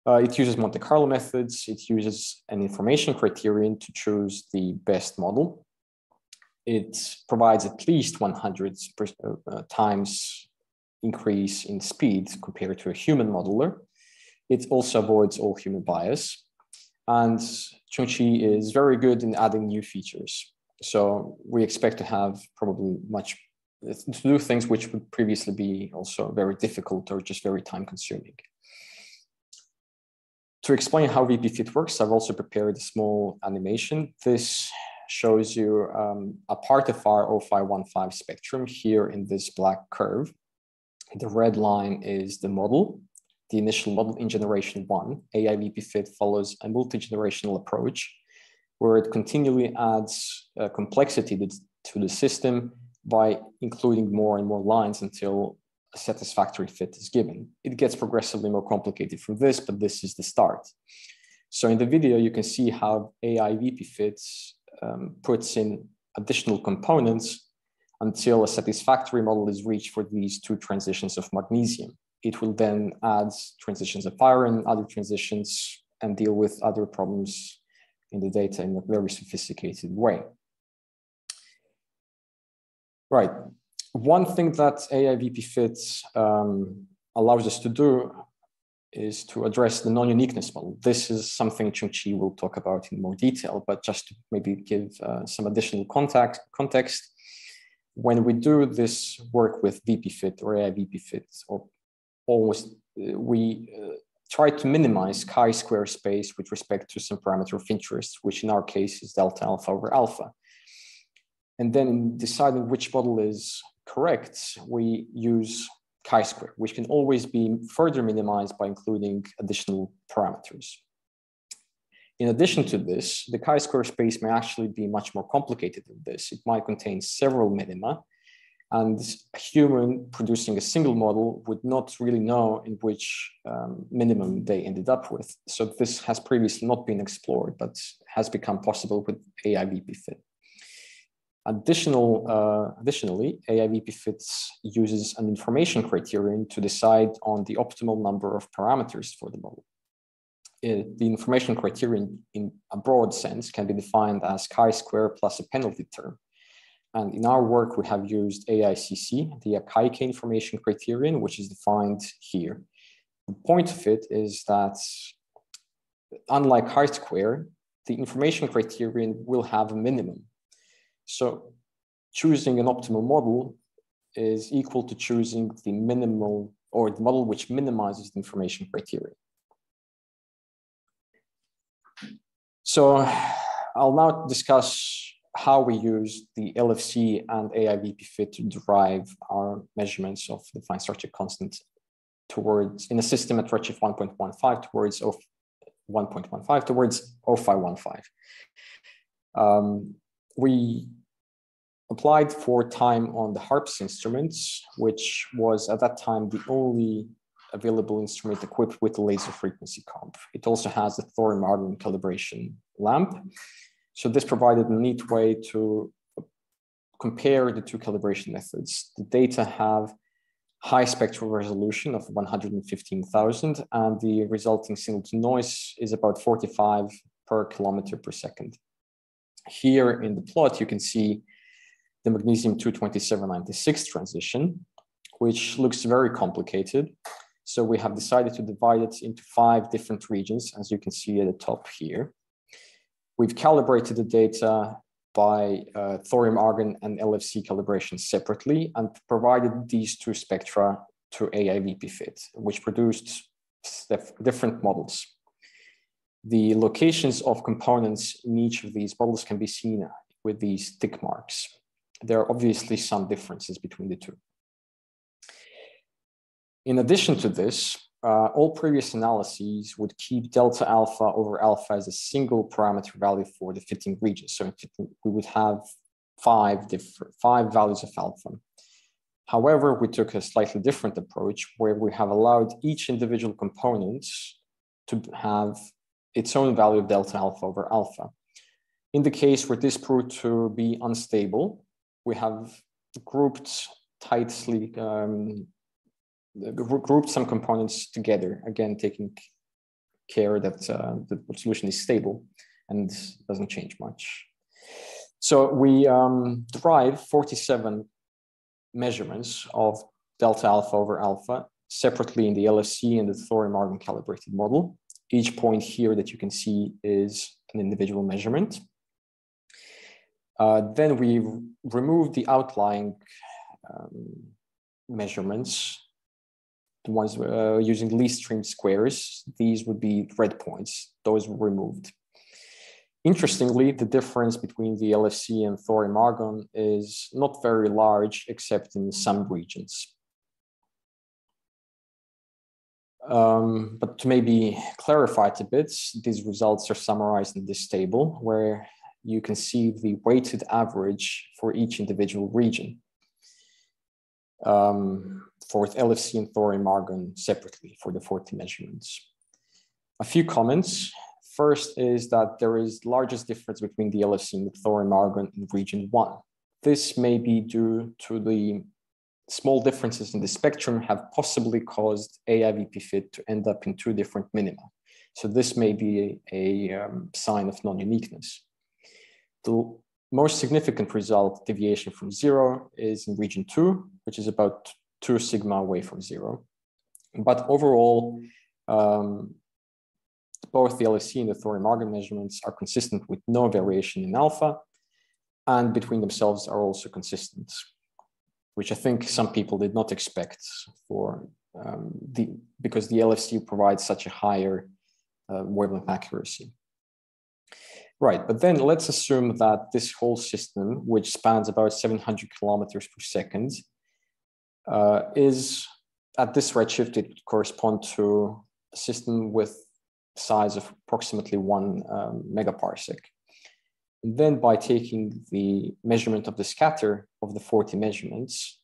It uses Monte Carlo methods. It uses an information criterion to choose the best model. It provides at least 100 times increase in speed compared to a human modeler. It also avoids all human bias. And Chungchi is very good in adding new features. So we expect to have probably to do things which would previously be also very difficult or just very time consuming. To explain how VP-Fit works, I've also prepared a small animation. This shows you a part of our 0515 spectrum here in this black curve. The red line is the model, the initial model in generation 1. AI VP-Fit follows a multi-generational approach where it continually adds complexity to the system by including more and more lines until a satisfactory fit is given. It gets progressively more complicated from this, but this is the start. So in the video, you can see how AI VP-Fit puts in additional components until a satisfactory model is reached for these two transitions of magnesium. It will then add transitions of iron, other transitions, and deal with other problems in the data in a very sophisticated way. Right. One thing that AI VP-Fit allows us to do is to address the non-uniqueness model. This is something Chungchi will talk about in more detail, but just to maybe give some additional context. When we do this work with VP-Fit or AI VP-Fit, or almost, we try to minimize chi-square space with respect to some parameter of interest, which in our case is delta alpha over alpha. And then in deciding which model is correct, we use chi-square, which can always be further minimized by including additional parameters. In addition to this, the chi-square space may actually be much more complicated than this. It might contain several minima, and a human producing a single model would not really know in which minimum they ended up with. So this has previously not been explored, but has become possible with AI VP-Fit. Additionally, AI VP-Fit uses an information criterion to decide on the optimal number of parameters for the model. The information criterion in a broad sense can be defined as chi-square plus a penalty term. And in our work, we have used AICC, the Akaike information criterion, which is defined here. The point of it is that unlike chi-square, the information criterion will have a minimum. So choosing an optimal model is equal to choosing the minimal or the model which minimizes the information criterion. So I'll now discuss how we use the LFC and AI VP-Fit to derive our measurements of the fine structure constant towards, in a system at redshift 1.15 towards 1.15 towards 0515. We applied for time on the HARPS instruments, which was at that time the only available instrument equipped with a laser frequency comp. It also has a thorium-argon calibration lamp. So this provided a neat way to compare the two calibration methods. The data have high spectral resolution of 115,000, and the resulting signal to noise is about 45 per kilometer per second. Here in the plot, you can see the magnesium-22796 transition, which looks very complicated. So we have decided to divide it into 5 different regions, as you can see at the top here. We've calibrated the data by thorium-argon and LFC calibration separately and provided these two spectra to AI VP-Fit, which produced different models. The locations of components in each of these models can be seen with these tick marks. There are obviously some differences between the two. In addition to this, all previous analyses would keep delta alpha over alpha as a single parameter value for the fitting region. So we would have 5 values of alpha. However, we took a slightly different approach where we have allowed each individual component to have its own value of delta alpha over alpha. In the case where this proved to be unstable, we have grouped tightly grouped some components together, again, taking care that the solution is stable and doesn't change much. So we derive 47 measurements of delta alpha over alpha separately in the LFC and the thorium-argon calibrated model. Each point here that you can see is an individual measurement. Then we remove the outlying measurements, the ones using least stream squares. These would be red points. Those were removed. Interestingly, the difference between the LFC and thorium-argon is not very large, except in some regions. But to maybe clarify it a bit, these results are summarized in this table, where you can see the weighted average for each individual region, for LFC and thorium-argon separately for the 40 measurements. A few comments. First is that there is the largest difference between the LFC and the thorium-argon in region 1. This may be due to the small differences in the spectrum have possibly caused AIVP fit to end up in 2 different minima. So this may be a sign of non-uniqueness. The most significant result, deviation from 0, is in region 2, which is about 2 sigma away from 0. But overall, both the LFC and the thorium-argon measurements are consistent with no variation in alpha, and between themselves are also consistent, which I think some people did not expect for because the LFC provides such a higher wavelength accuracy. Right, but then let's assume that this whole system, which spans about 700 kilometers per second, is at this redshift, it would correspond to a system with size of approximately 1 megaparsec. And then by taking the measurement of the scatter of the 40 measurements,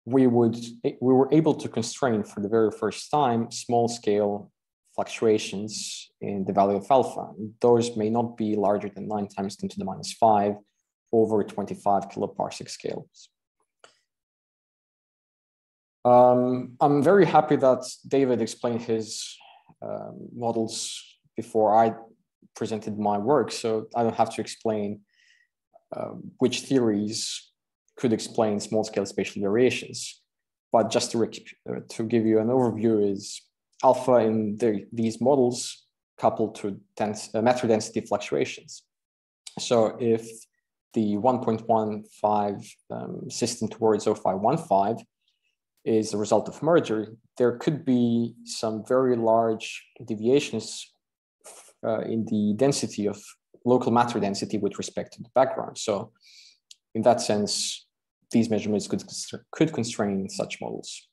we were able to constrain for the very first time small scale fluctuations in the value of alpha. Those may not be larger than 9 times 10 to the minus 5 over 25 kiloparsec scales. I'm very happy that David explained his models before I presented my work, so I don't have to explain which theories could explain small-scale spatial variations. But just to give you an overview, is alpha in these models coupled to matter density fluctuations. So if the 1.15 system towards 0515 is a result of merger, there could be some very large deviations in the density of local matter density with respect to the background. So in that sense, these measurements could constrain such models.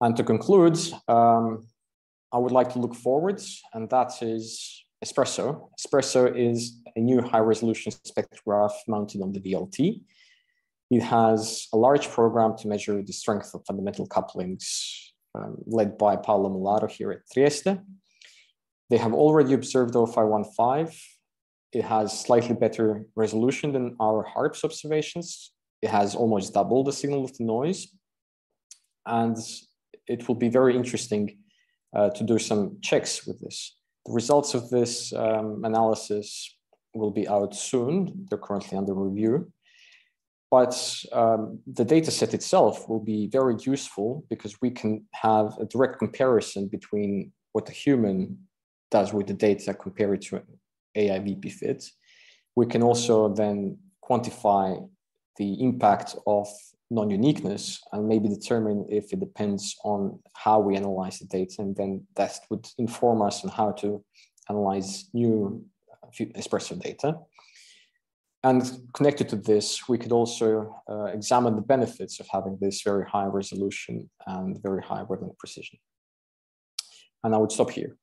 And to conclude, I would like to look forwards, and that is Espresso. Espresso is a new high-resolution spectrograph mounted on the VLT. It has a large program to measure the strength of fundamental couplings led by Paolo Molaro here at Trieste. They have already observed 0515. It has slightly better resolution than our HARPS observations. It has almost double the signal of the noise. And it will be very interesting to do some checks with this. The results of this analysis will be out soon. They're currently under review. But the data set itself will be very useful because we can have a direct comparison between what the human does with the data compared to AIVP fit. We can also then quantify the impact of non-uniqueness and maybe determine if it depends on how we analyze the data, and then that would inform us on how to analyze new Espresso data. And connected to this, we could also examine the benefits of having this very high resolution and very high wavelength precision. And I would stop here.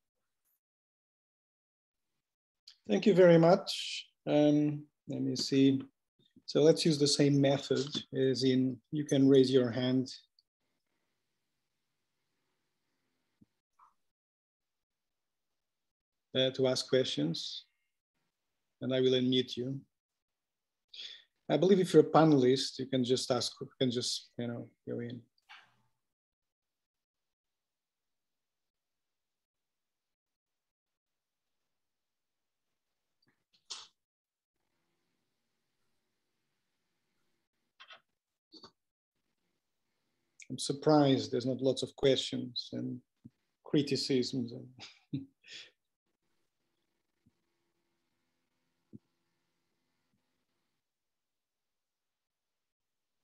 Thank you very much. Let me see. So let's use the same method as in, you can raise your hand. To ask questions, and I will unmute you. I believe if you're a panelist, you can just ask, you can just, go in. I'm surprised there's not lots of questions, and criticisms.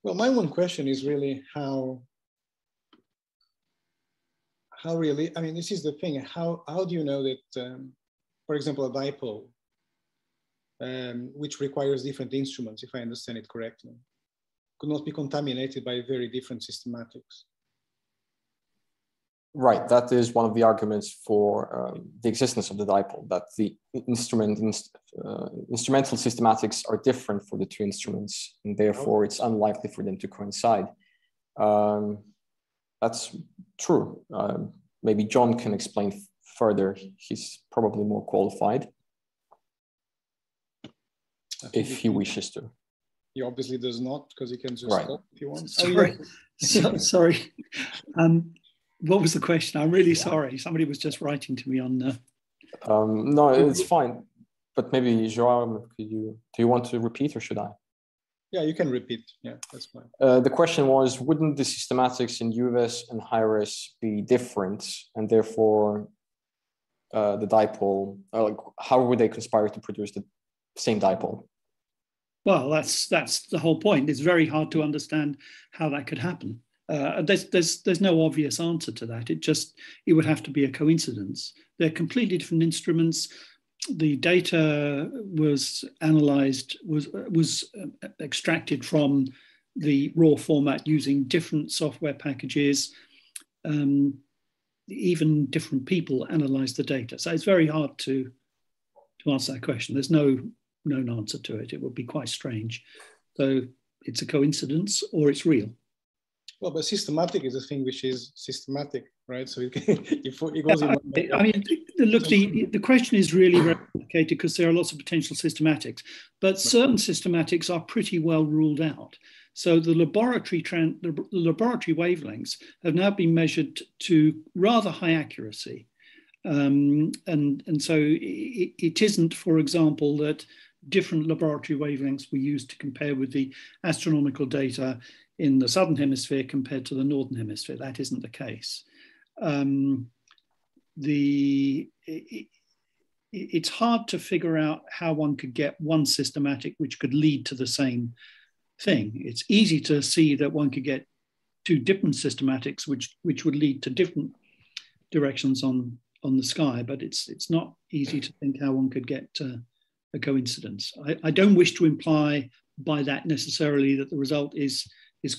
Well, my one question is really how really, I mean, this is the thing, how do you know that, for example, a dipole, which requires different instruments, if I understand it correctly, could not be contaminated by very different systematics? Right, that is one of the arguments for the existence of the dipole, that the instrumental systematics are different for the two instruments, and therefore it's unlikely for them to coincide. That's true. Maybe John can explain further. He's probably more qualified if he wishes to. He obviously does not, because he can just stop if he wants. Sorry. Sorry. What was the question? I'm really sorry. Somebody was just writing to me on the... No, it's fine. But maybe, Joao, do you want to repeat, or should I? Yeah, you can repeat. Yeah, that's fine. The question was, wouldn't the systematics in UVS and high-res be different? And therefore, the dipole, how would they conspire to produce the same dipole? Well, that's the whole point. It's very hard to understand how that could happen. There's no obvious answer to that. It would have to be a coincidence. They're completely different instruments. The data was analyzed, was extracted from the raw format using different software packages. Even different people analyzed the data. So it's very hard to answer that question. There's no known answer to it. It would be quite strange. So it's a coincidence or it's real. Well, but systematic is a thing which is systematic, right? So it goes in. I mean, look, the question is really very complicated because there are lots of potential systematics, but certain systematics are pretty well ruled out. So the laboratory wavelengths have now been measured to rather high accuracy. And so it isn't, for example, that different laboratory wavelengths were used to compare with the astronomical data in the Southern Hemisphere compared to the Northern Hemisphere. That isn't the case. It's hard to figure out how one could get one systematic which could lead to the same thing. It's easy to see that one could get two different systematics which would lead to different directions on the sky, but it's not easy to think how one could get a coincidence. I don't wish to imply by that necessarily that the result is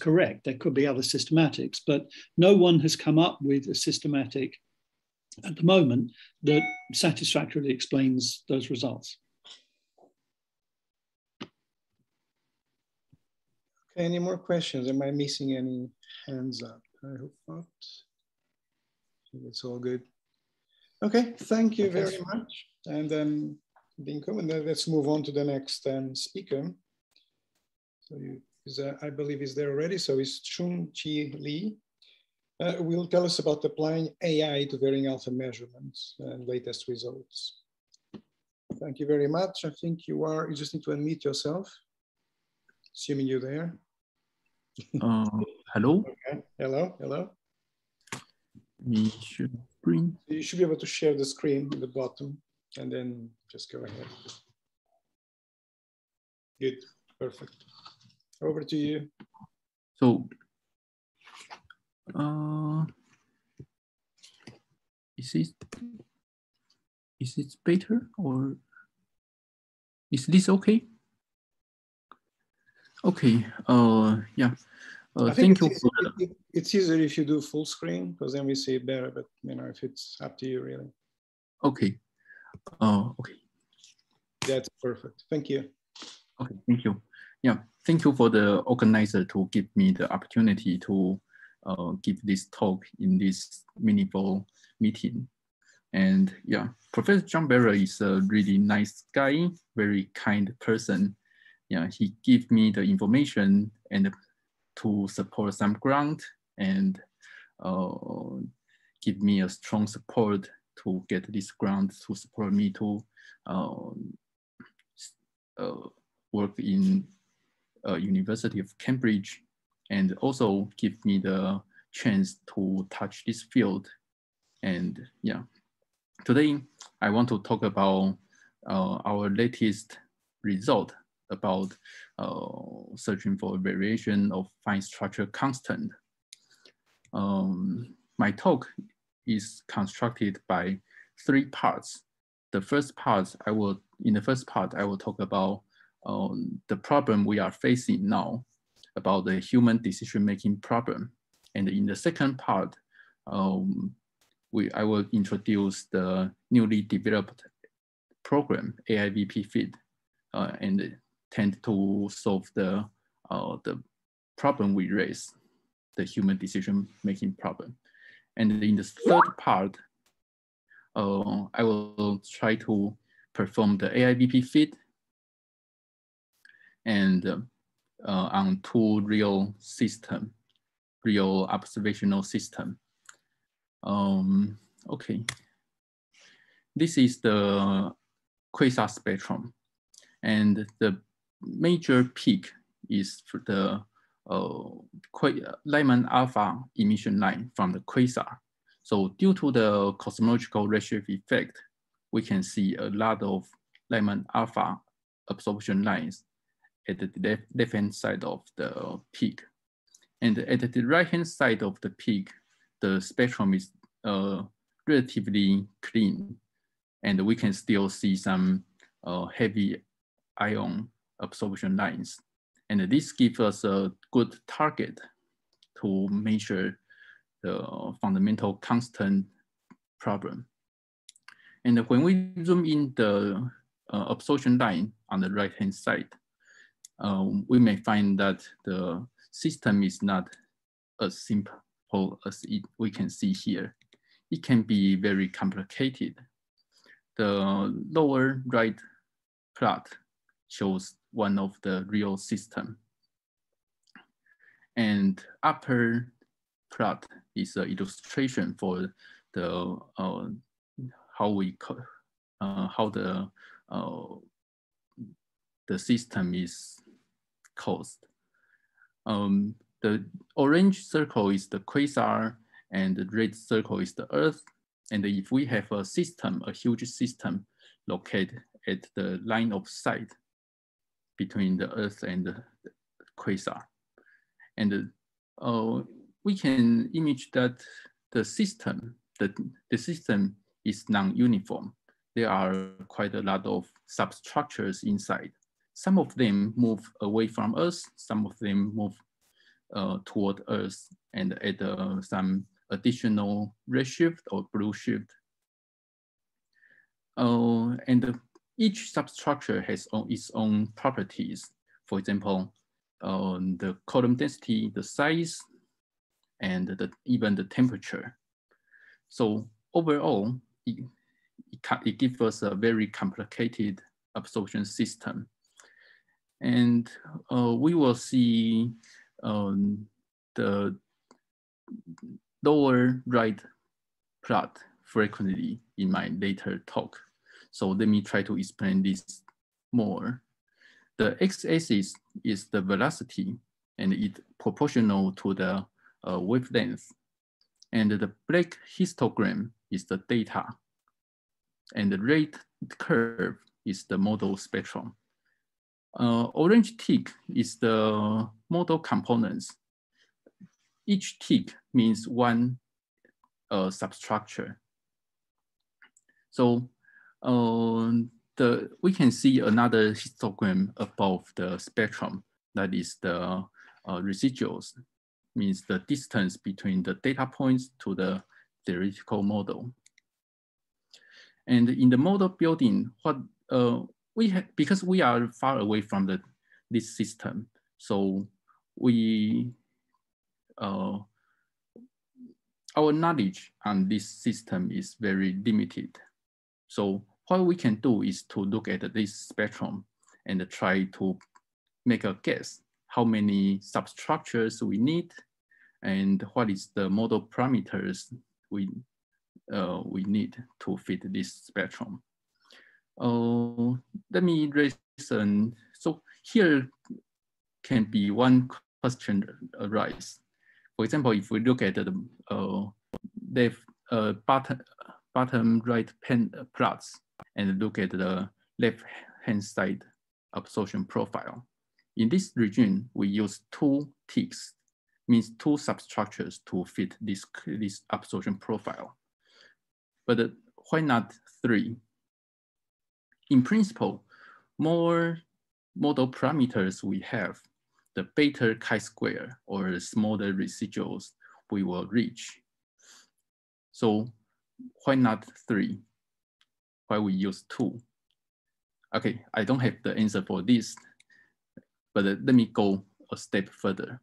correct. There could be other systematics, but no one has come up with a systematic at the moment that satisfactorily explains those results. Okay, any more questions? Am I missing any hands up? I hope not. I think it's all good. Okay, thank you very much. And Dinko, and then let's move on to the next speaker. So I believe he's there already. So it's Chun-Chi Lee. Will tell us about applying AI to varying alpha measurements and latest results. Thank you very much. I think you just need to unmute yourself, assuming you're there. Hello. Okay. Hello. We should bring. You should be able to share the screen at the bottom, and then just go ahead. Good. Perfect. Over to you. So, is it better, or is this okay? Okay. Yeah. Thank you. It's easier if you do full screen, because then we see it better. But if it's up to you, really. Okay. Okay. That's perfect. Thank you. Okay. Thank you. Yeah. Thank you for the organizer to give me the opportunity to give this talk in this meaningful meeting. And yeah, Professor John Barrow is a really nice guy, very kind person. Yeah, he gave me the information and to support some grant and give me a strong support to get this grant to support me to work in University of Cambridge, and also give me the chance to touch this field And yeah, today I want to talk about our latest result about searching for variation of fine structure constant. My talk is constructed by 3 parts. In the first part, I will talk about the problem we are facing now, about the human decision-making problem. And in the second part, I will introduce the newly developed program, AIVP Fit, and tend to solve the problem we raise, the human decision-making problem. And in the third part, I will try to perform the AIVP Fit and on 2 real observational system. Okay, this is the Quasar spectrum, and the major peak is for the Lyman alpha emission line from the quasar. So due to the cosmological redshift effect, we can see a lot of Lyman alpha absorption lines at the left-hand side of the peak. And at the right-hand side of the peak, the spectrum is relatively clean, and we can still see some heavy ion absorption lines. And this gives us a good target to measure the fundamental constant problem. And when we zoom in the absorption line on the right-hand side, we may find that the system is not as simple as we can see here. It can be very complicated. The lower right plot shows one of the real system, and upper plot is an illustration for the how the system is caused. The orange circle is the quasar, and the red circle is the Earth. And if we have a system, a huge system located at the line of sight between the Earth and the quasar, and we can image that the system is non-uniform. There are quite a lot of substructures inside. Some of them move away from Earth, some of them move toward Earth and add some additional redshift or blue shift. And each substructure has its own properties. For example, the column density, the size, and even the temperature. So overall, it gives us a very complicated absorption system. And we will see the lower right plot frequently in my later talk. So let me try to explain this more. The x-axis is the velocity, and it's proportional to the wavelength. And the black histogram is the data. And the red curve is the model spectrum. Orange tick is the model components. Each tick means one substructure. So we can see another histogram above the spectrum. That is the residuals, means the distance between the data points to the theoretical model. And in the model building, what because we are far away from this system, so our knowledge on this system is very limited. So what we can do is to look at this spectrum and try to make a guess how many substructures we need and what is the model parameters we need to fit this spectrum. Let me raise so here can be one question arise. For example, if we look at the bottom right plots and look at the left-hand side absorption profile. In this region, we use 2 ticks, means 2 substructures to fit this absorption profile. But why not 3? In principle, more model parameters we have, the beta chi-square or the smaller residuals we will reach. So why not 3? Why we use 2? Okay, I don't have the answer for this, but let me go a step further.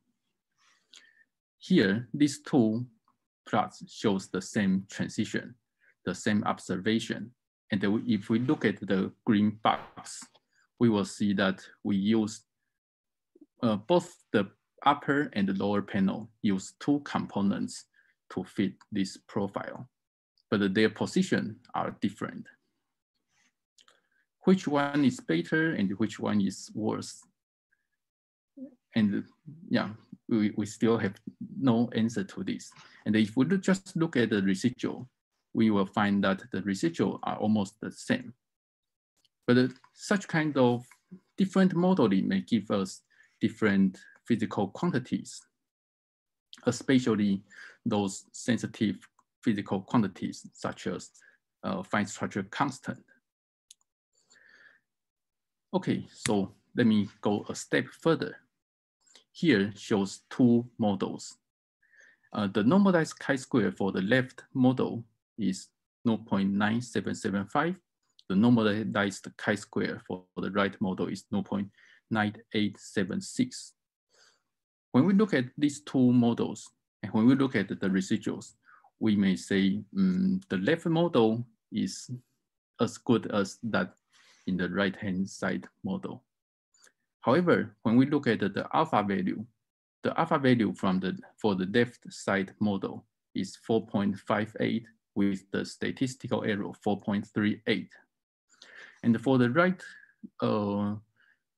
Here, these 2 plots shows the same transition, the same observation. And if we look at the green box, we will see that we use both the upper and the lower panel use 2 components to fit this profile, but their position are different. Which one is better and which one is worse? And yeah, we still have no answer to this. And if we just look at the residual, we will find that the residual are almost the same. But such kind of different modeling may give us different physical quantities, especially those sensitive physical quantities such as fine structure constant. Okay, so let me go a step further. Here shows 2 models. The normalized chi-square for the left model is 0.9775. The normalized chi-square for the right model is 0.9876. When we look at these 2 models, and when we look at the residuals, we may say the left model is as good as that in the right-hand side model. However, when we look at the alpha value for the left side model is 4.58 with the statistical error 4.38. And for the right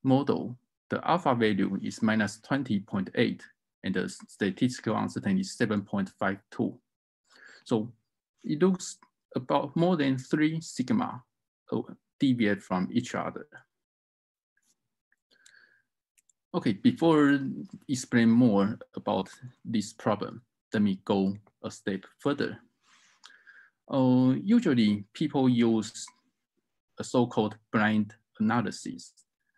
model, the alpha value is minus 20.8 and the statistical uncertainty is 7.52. So it looks about more than 3 sigma deviate from each other. Okay, before explain more about this problem, let me go a step further. Usually people use a so-called blind analysis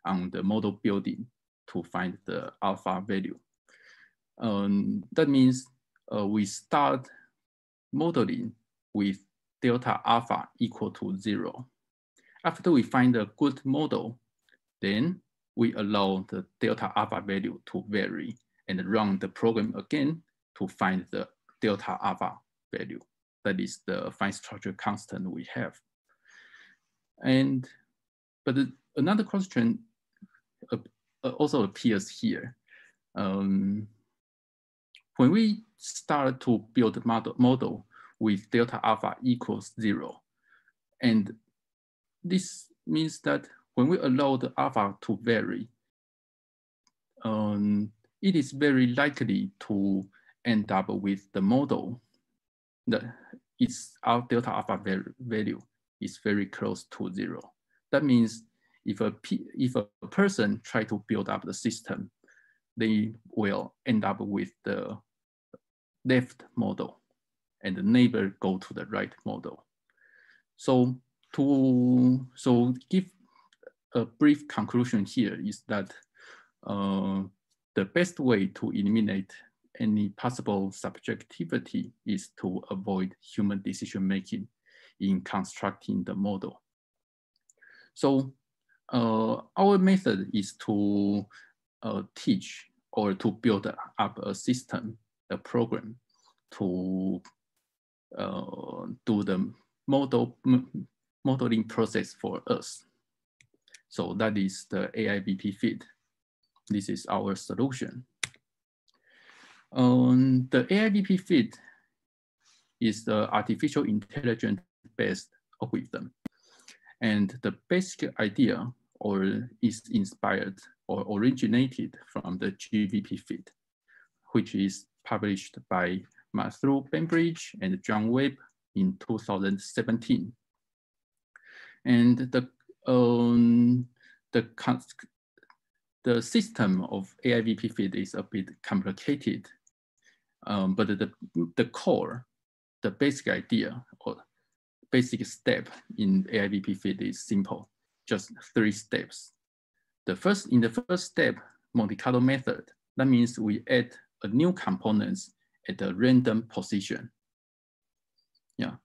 on the model building to find the alpha value. That means we start modeling with delta alpha equal to 0. After we find a good model, then we allow the delta alpha value to vary and run the program again to find the delta alpha value. That is the fine structure constant we have. But another question also appears here. When we start to build a model with delta alpha equals 0, and this means that when we allow the alpha to vary, it is very likely to end up with the model that our delta alpha value is very close to 0. That means if a person try to build up the system, they will end up with the left model and never go to the right model. So to give a brief conclusion here is that the best way to eliminate any possible subjectivity is to avoid human decision-making in constructing the model. So our method is to teach or to build up a system, a program to do the modeling process for us. So that is the AIBP fit. This is our solution. The AIBP fit is the artificial intelligence-based algorithm. And the basic idea is inspired or originated from the GVP fit, which is published by Matthew Bainbridge and John Webb in 2017. And the system of AIVP feed is a bit complicated, but the core, the basic idea or basic step in AIVP feed is simple, just 3 steps. In the first step, Monte Carlo method, that means we add a new components at a random position. Yeah,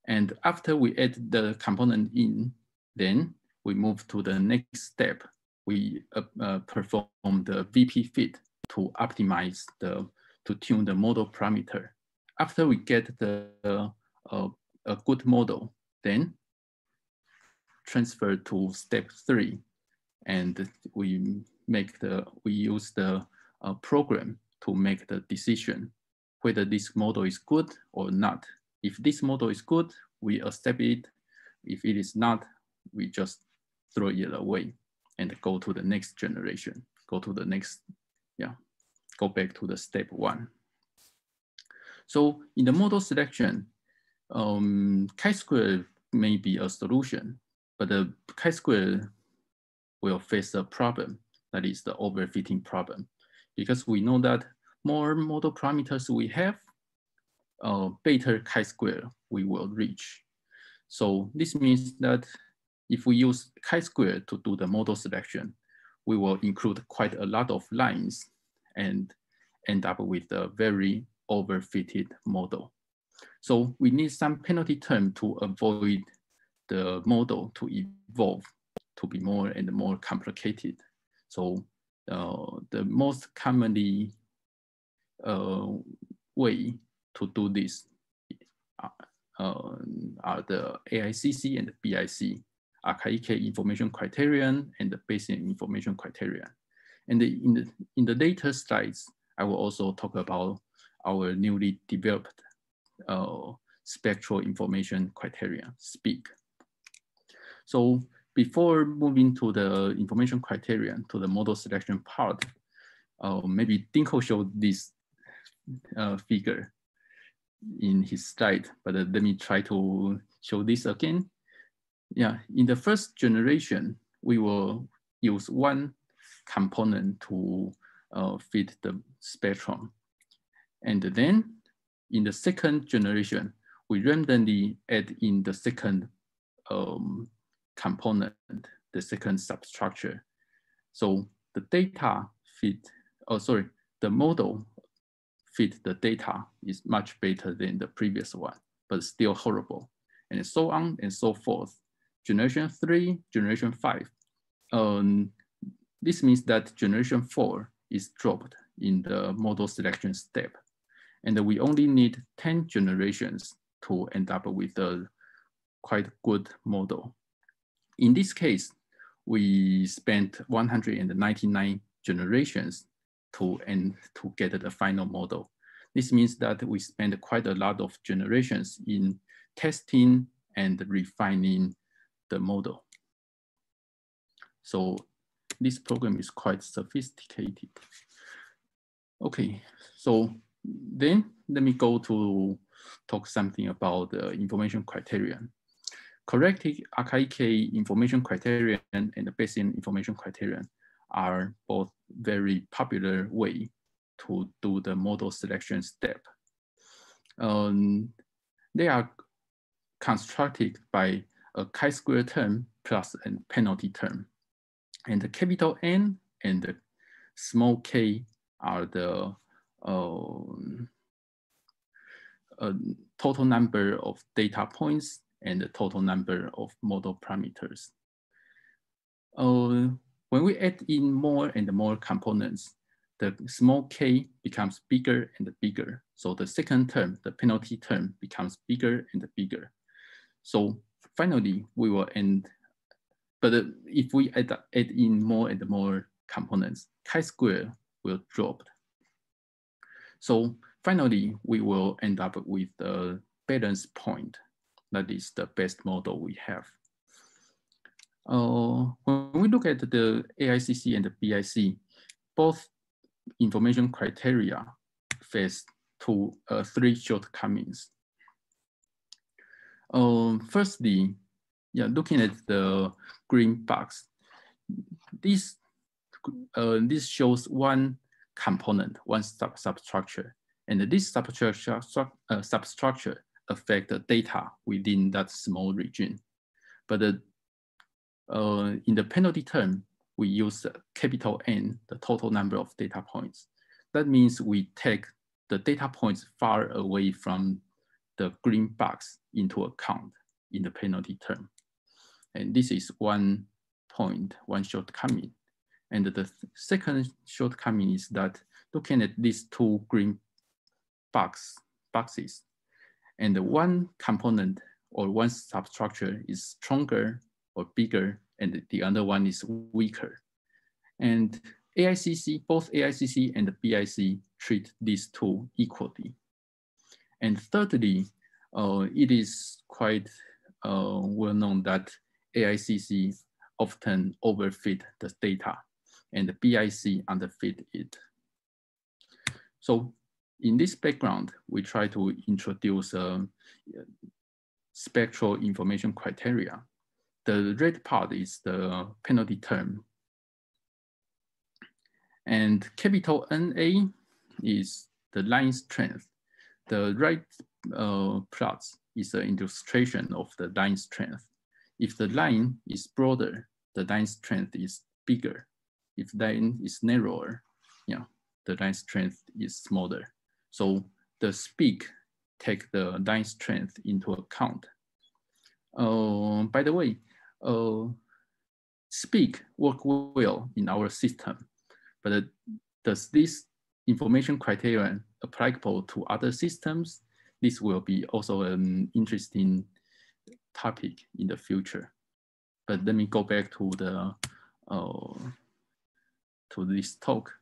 and after we add the component in, then we move to the next step. We perform the VP fit to optimize to tune the model parameter. After we get a good model, then transfer to step 3, and we use the program to make the decision whether this model is good or not. If this model is good, we accept it. If it is not, we just throw it away and go to the next generation, go to the next, go back to the step 1. So in the model selection, chi-square may be a solution, but the chi-square will face a problem, that is the overfitting problem, because we know that more model parameters we have, better chi-square we will reach. So this means that if we use chi-square to do the model selection, we will include quite a lot of lines and end up with a very overfitted model. So we need some penalty term to avoid the model to evolve to be more and more complicated. So the most commonly way to do this are the AICC and the BIC, archaic information criterion and the Bayesian information criterion. And in the later slides, I will also talk about our newly developed spectral information criterion, SPIC. So before moving to the information criterion, to the model selection part, maybe Dinko showed this figure in his slide, but let me try to show this again. Yeah, in the first generation, we will use one component to fit the spectrum. And then in the second generation, we randomly add in the second component, the second substructure. So the data fit, the model fit the data is much better than the previous one, but still horrible. And so on and so forth. Generation 3, generation 5. This means that generation 4 is dropped in the model selection step. And we only need 10 generations to end up with a quite good model. In this case, we spent 199 generations to get the final model. This means that we spent quite a lot of generations in testing and refining the model. So this program is quite sophisticated. Okay, so then let me go to talk something about the information criterion. Corrected archaic information criterion and the Bayesian information criterion are both very popular way to do the model selection step. They are constructed by a chi-square term plus a penalty term. And the capital N and the small k are the total number of data points and the total number of model parameters. When we add in more and more components, the small k becomes bigger and bigger. So the second term, the penalty term, becomes bigger and bigger. So finally, we will end, but if we add in more and more components, chi-square will drop. So finally, we will end up with a balance point. That is the best model we have. When we look at the AICC and the BIC, both information criteria face 3 shortcomings. Firstly, looking at the green box, this shows one component, one substructure, and this substructure affect the data within that small region. But in the penalty term, we use capital N, the total number of data points. That means we take the data points far away from the green box into account in the penalty term. And this is one point, one shortcoming. And the second shortcoming is that looking at these two green boxes, and the one component or one substructure is stronger or bigger, and the other one is weaker. And AICC, both AICC and the BIC treat these two equally. And thirdly, it is quite well known that AICC often overfit the data and the BIC underfit it. So in this background, we try to introduce spectral information criteria. The red part is the penalty term. And capital NA is the line strength. The right plots is an illustration of the line strength. If the line is broader, the line strength is bigger. If the line is narrower, the line strength is smaller. So the SPEAK take the line strength into account. By the way, SPEAK work well in our system, but does this information criterion applicable to other systems? This will be also an interesting topic in the future. But let me go back to the to this talk.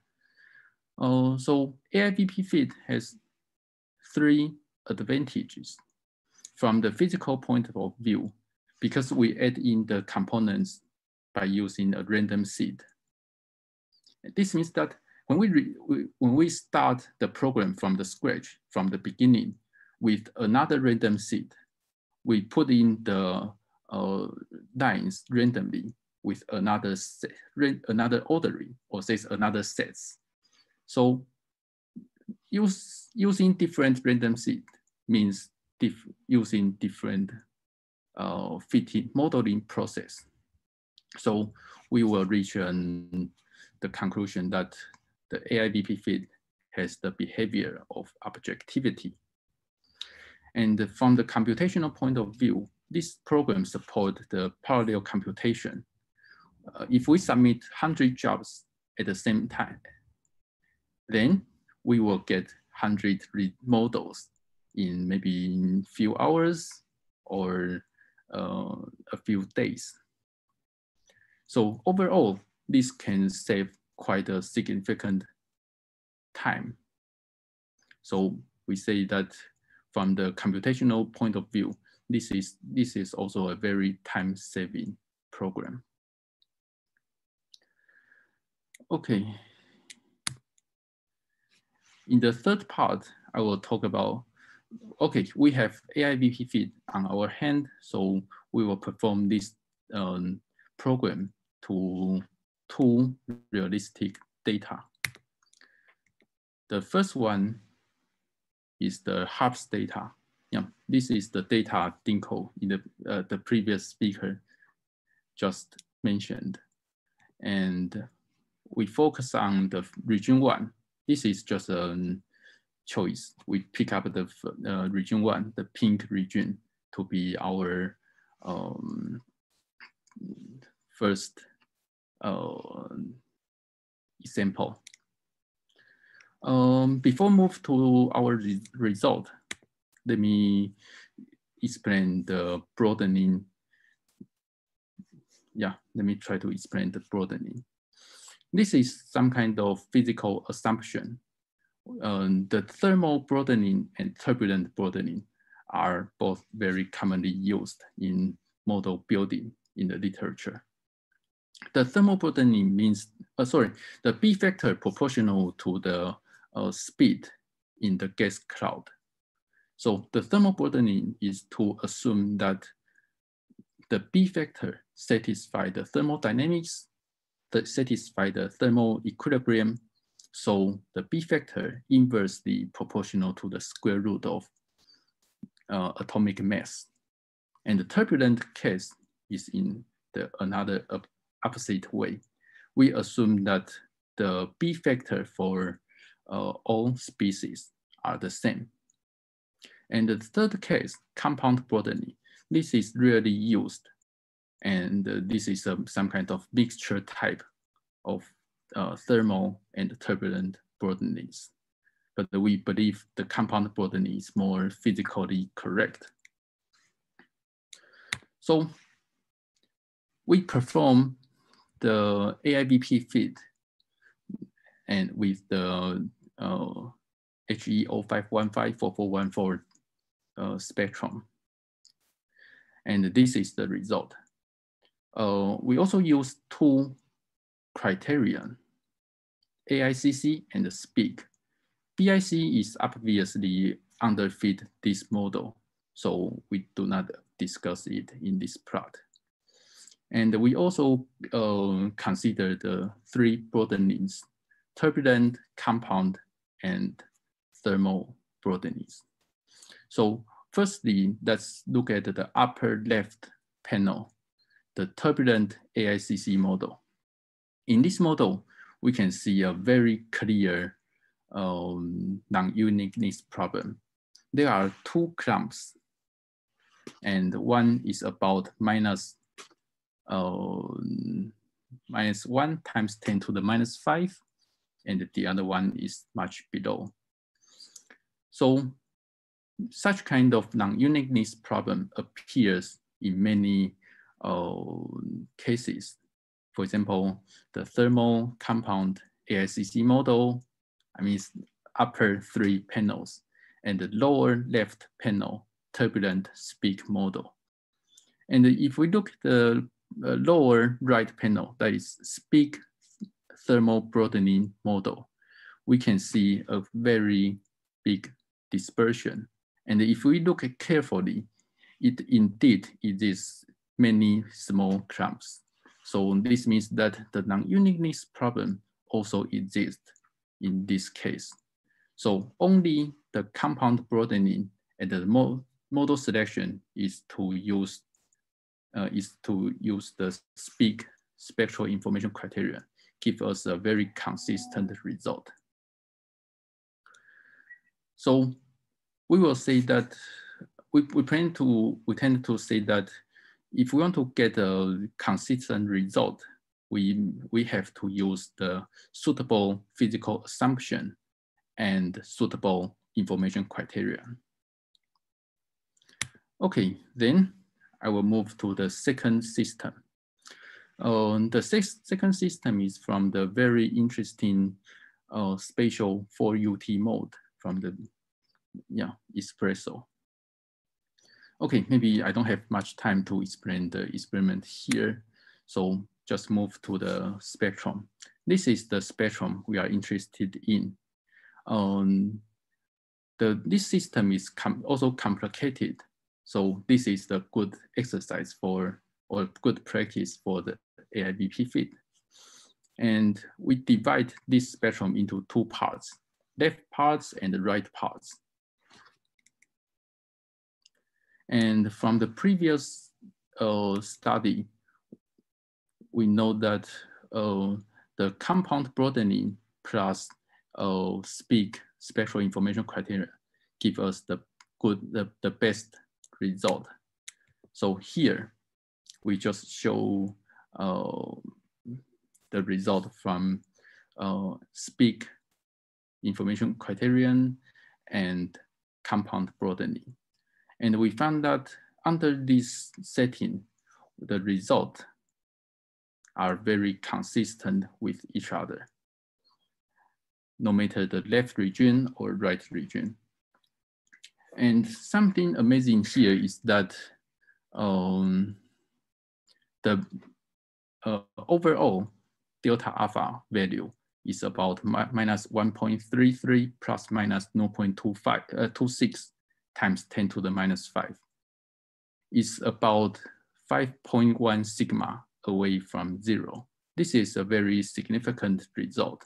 So AIVP fit has three advantages from the physical point of view, because we add in the components by using a random seed. This means that when we start the program from the scratch, from the beginning, with another random seed, we put in the lines randomly with another ordering, or says another sets. So using different random seed means using different fitting modeling process. So we will reach the conclusion that the AIVP fit has the behavior of objectivity. And from the computational point of view, this program supports the parallel computation. If we submit 100 jobs at the same time, then we will get 100 models in maybe a few hours or a few days. So overall, this can save quite a significant time. So we say that from the computational point of view, this is also a very time-saving program. Okay. In the third part, I will talk about, okay, we have AIVP fit on our hand, so we will perform this program to two realistic data. The first one is the HARPS data. This is the data Dinko in the previous speaker just mentioned. And we focus on the region 1. This is just a choice. We pick up the region 1, the pink region, to be our first example. Before move to our result, let me explain the broadening. Let me try to explain the broadening. This is some kind of physical assumption. The thermal broadening and turbulent broadening are both very commonly used in model building in the literature. The thermal broadening means, the B factor proportional to the speed in the gas cloud. So the thermal broadening is to assume that the B factor satisfies the thermodynamics, that satisfy the thermal equilibrium. So the B factor inversely proportional to the square root of atomic mass. And the turbulent case is in another opposite way. We assume that the B factor for all species are the same. And the third case, compound broadening, this is rarely used. And this is some kind of mixture type of thermal and turbulent broadenings. But we believe the compound broadening is more physically correct. So we perform the AIBP fit and with the HE05154414 spectrum. And this is the result. We also use two criterion, AICC and SPEAK. BIC is obviously underfit this model, so we do not discuss it in this plot. And we also consider the three broadenings, turbulent, compound, and thermal broadenings. So firstly, let's look at the upper left panel, the turbulent AICC model. In this model, we can see a very clear non-uniqueness problem. There are two clumps, and one is about minus 1 times 10 to the minus 5, and the other one is much below. So such kind of non-uniqueness problem appears in many cases. For example, the thermal compound AICC model, I mean, it's upper three panels, and the lower left panel, turbulent SPEAK model. And if we look at the lower right panel, that is SPEAK thermal broadening model, we can see a very big dispersion. And if we look at carefully, it is many small clumps. So this means that the non-uniqueness problem also exists in this case. So only the compound broadening and the model selection is to use the SPEAK spectral information criteria, give us a very consistent result. So we will say that we tend to say that if we want to get a consistent result, we have to use the suitable physical assumption and suitable information criteria. Okay, then I will move to the second system. The second system is from the very interesting spatial 4UT mode from the espresso. Okay, maybe I don't have much time to explain the experiment here, so just move to the spectrum. This is the spectrum we are interested in. This system is also complicated, so this is the good exercise for, or good practice for the AIBP fit. And we divide this spectrum into two parts, left parts and the right parts. And from the previous study, we know that the compound broadening plus SPEAK spectral information criteria give us the best result. So here we just show the result from SPEAK information criterion and compound broadening. And we found that under this setting, the results are very consistent with each other, no matter the left region or right region. And something amazing here is that the overall delta alpha value is about minus 1.33 plus minus 0.26 times 10 to the minus 5 is about 5.1 sigma away from 0. This is a very significant result.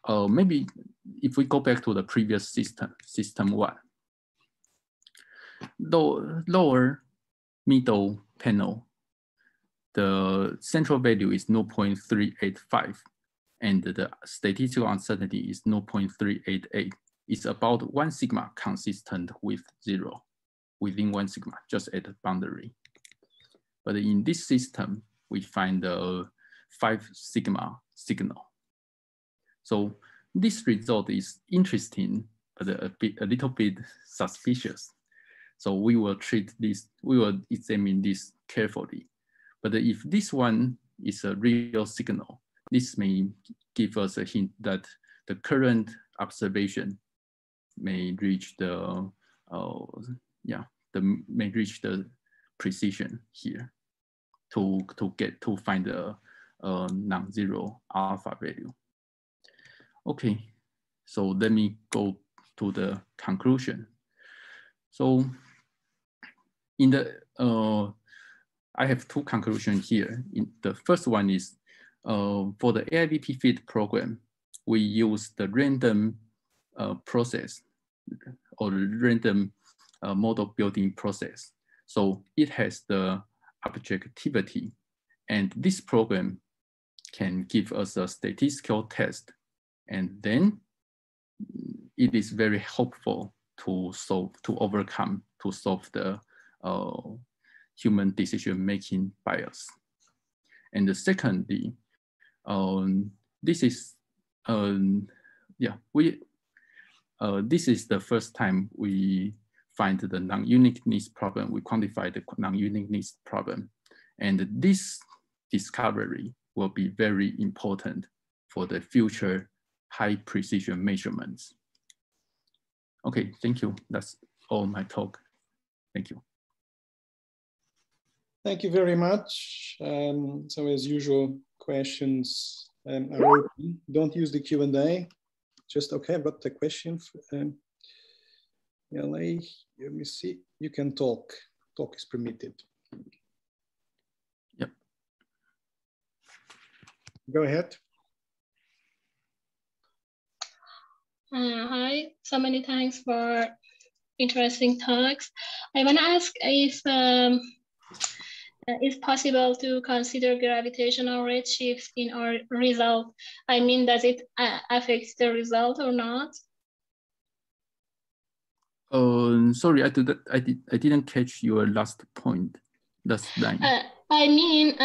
Maybe if we go back to the previous system 1, the lower middle panel, the central value is 0.385, and the statistical uncertainty is 0.388. It's about 1 sigma consistent with 0, within 1 sigma, just at the boundary. But in this system, we find the 5 sigma signal. So this result is interesting, but a little bit suspicious. So we will examine this carefully. But if this one is a real signal, this may give us a hint that the current observation may reach the precision here to find the non-zero alpha value. Okay, so let me go to the conclusion. So in the I have 2 conclusions here. The first one is for the AIVP fit program, we use the random process or random model building process. So it has the objectivity, and this program can give us a statistical test, and then it is very helpful to solve the human decision-making bias. And secondly, this is this is the first time we find the non-uniqueness problem. We quantify the non-uniqueness problem, and this discovery will be very important for the future high precision measurements. Okay, thank you. That's all my talk. Thank you. Thank you very much. So as usual, questions are open. Don't use the Q&A. Just, okay, I've got the question. LA, let me see. You can talk. Talk is permitted. Yep. Go ahead. Hi, so many thanks for interesting talks. I want to ask if it's possible to consider gravitational redshift in our result. I mean, does it affect the result or not? Sorry, I didn't catch your last point. That's line. I mean,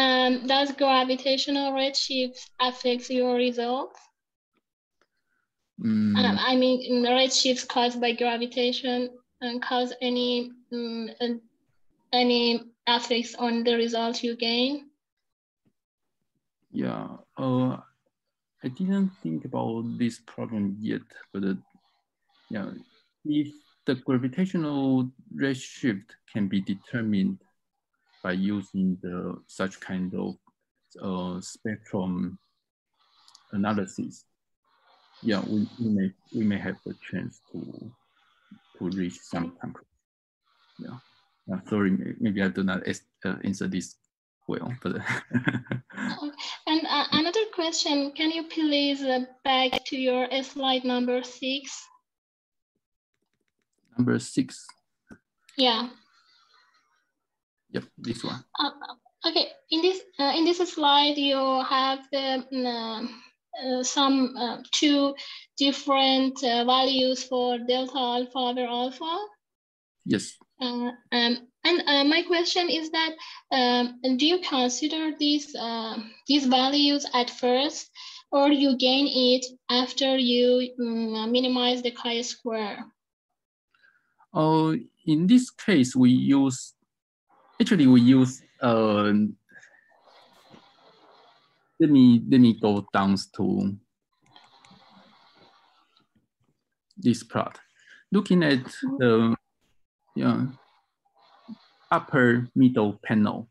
does gravitational redshift affect your result? I mean, redshifts caused by gravitation cause any effects on the result you gain? Yeah, I didn't think about this problem yet, but yeah, if the gravitational redshift can be determined by using such kind of spectrum analysis, yeah, we may have a chance to reach some conclusion. Yeah. Sorry, maybe I do not answer this well, but. And another question, can you please back to your slide number 6? Number 6. Yeah. Yep, this one. Okay, in this slide you have the some 2 different values for delta alpha over alpha. Yes. My question is that do you consider these values at first, or you gain it after you minimize the chi-square? In this case, we use let me go down to this plot. Looking at the upper middle panel,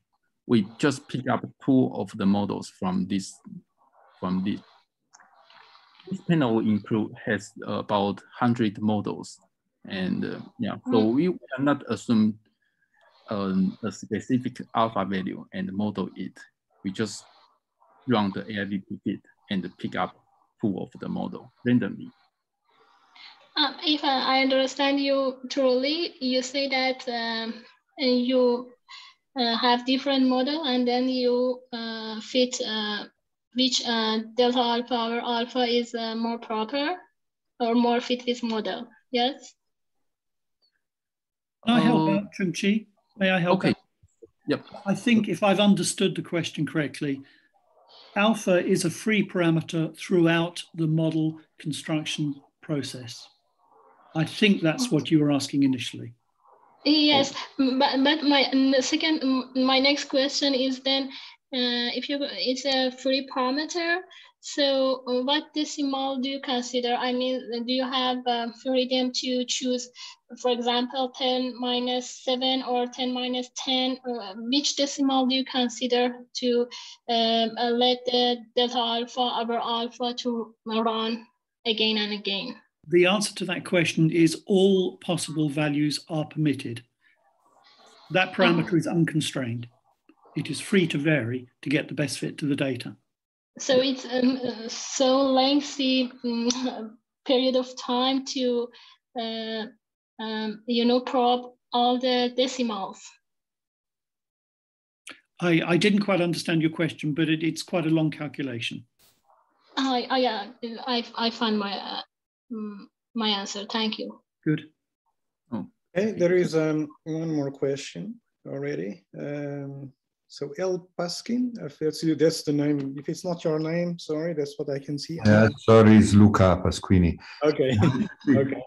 we just pick up 2 of the models from this. This panel has about 100 models, And yeah, so we cannot assume a specific alpha value and model it. We just run the AIVP fit and pick up full of the model randomly. If I understand you truly, you say that you have different model and then you fit which delta alpha or alpha is more proper or more fit with model. Yes. Can I help out, Chung-Chi? May I help? Okay. Out? Yep. I think if I've understood the question correctly, alpha is a free parameter throughout the model construction process. I think that's what you were asking initially. Yes, but my next question is then, if it's a free parameter, so what decimal do you consider? I mean, do you have freedom to choose, for example, 10 minus 7 or 10 minus 10? Which decimal do you consider to let the delta alpha over alpha to run again and again? The answer to that question is all possible values are permitted. That parameter is unconstrained. It is free to vary to get the best fit to the data. So it's so lengthy period of time to, probe all the decimals. I didn't quite understand your question, but it's quite a long calculation. Yeah, I found my answer. Thank you. Good. Okay, there is one more question already. So El Paskin, if that's the name. If it's not your name, sorry, that's what I can see. Sorry, it's Luca Pasquini. Okay. Okay.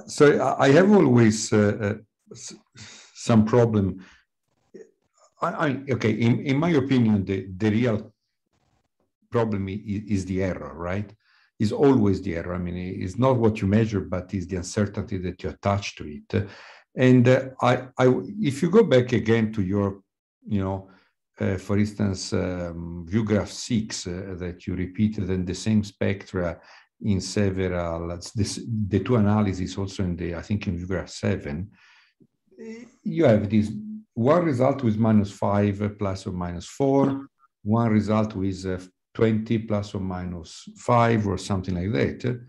So I have always some problem. Okay, in my opinion, the real problem is the error, right? Is always the error. I mean, it's not what you measure, but it's the uncertainty that you attach to it. And if you go back again to your, for instance, view graph 6 that you repeated in the same spectra in several, the two analyses also in the, I think in view graph 7, you have this one result with -5 plus or -4, one result with 20 plus or -5 or something like that.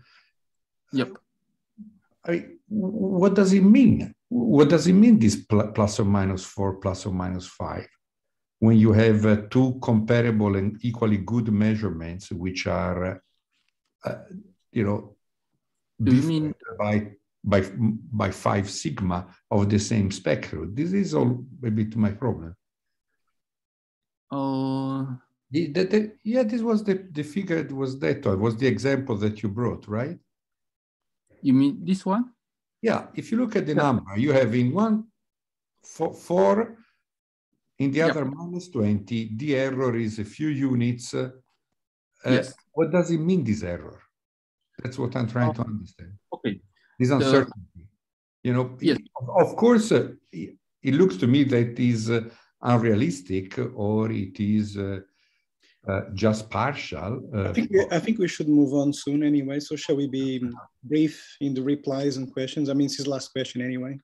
Yep. What does it mean? What does it mean, this plus or -4, plus or -5, when you have two comparable and equally good measurements, which are, different by 5 sigma of the same spectrum? This is all a bit my problem. Yeah, this was the figure. It was that one. Was the example that you brought, right? You mean this one? Yeah. If you look at the number, you have in one 4, in the other -20. The error is a few units. Yes. What does it mean, this error? That's what I'm trying to understand. Okay. This uncertainty. Yes. Of course, it looks to me that is unrealistic, or it is just partial. I think we should move on soon anyway. So shall we be brief in the replies and questions? I mean, it's his last question anyway.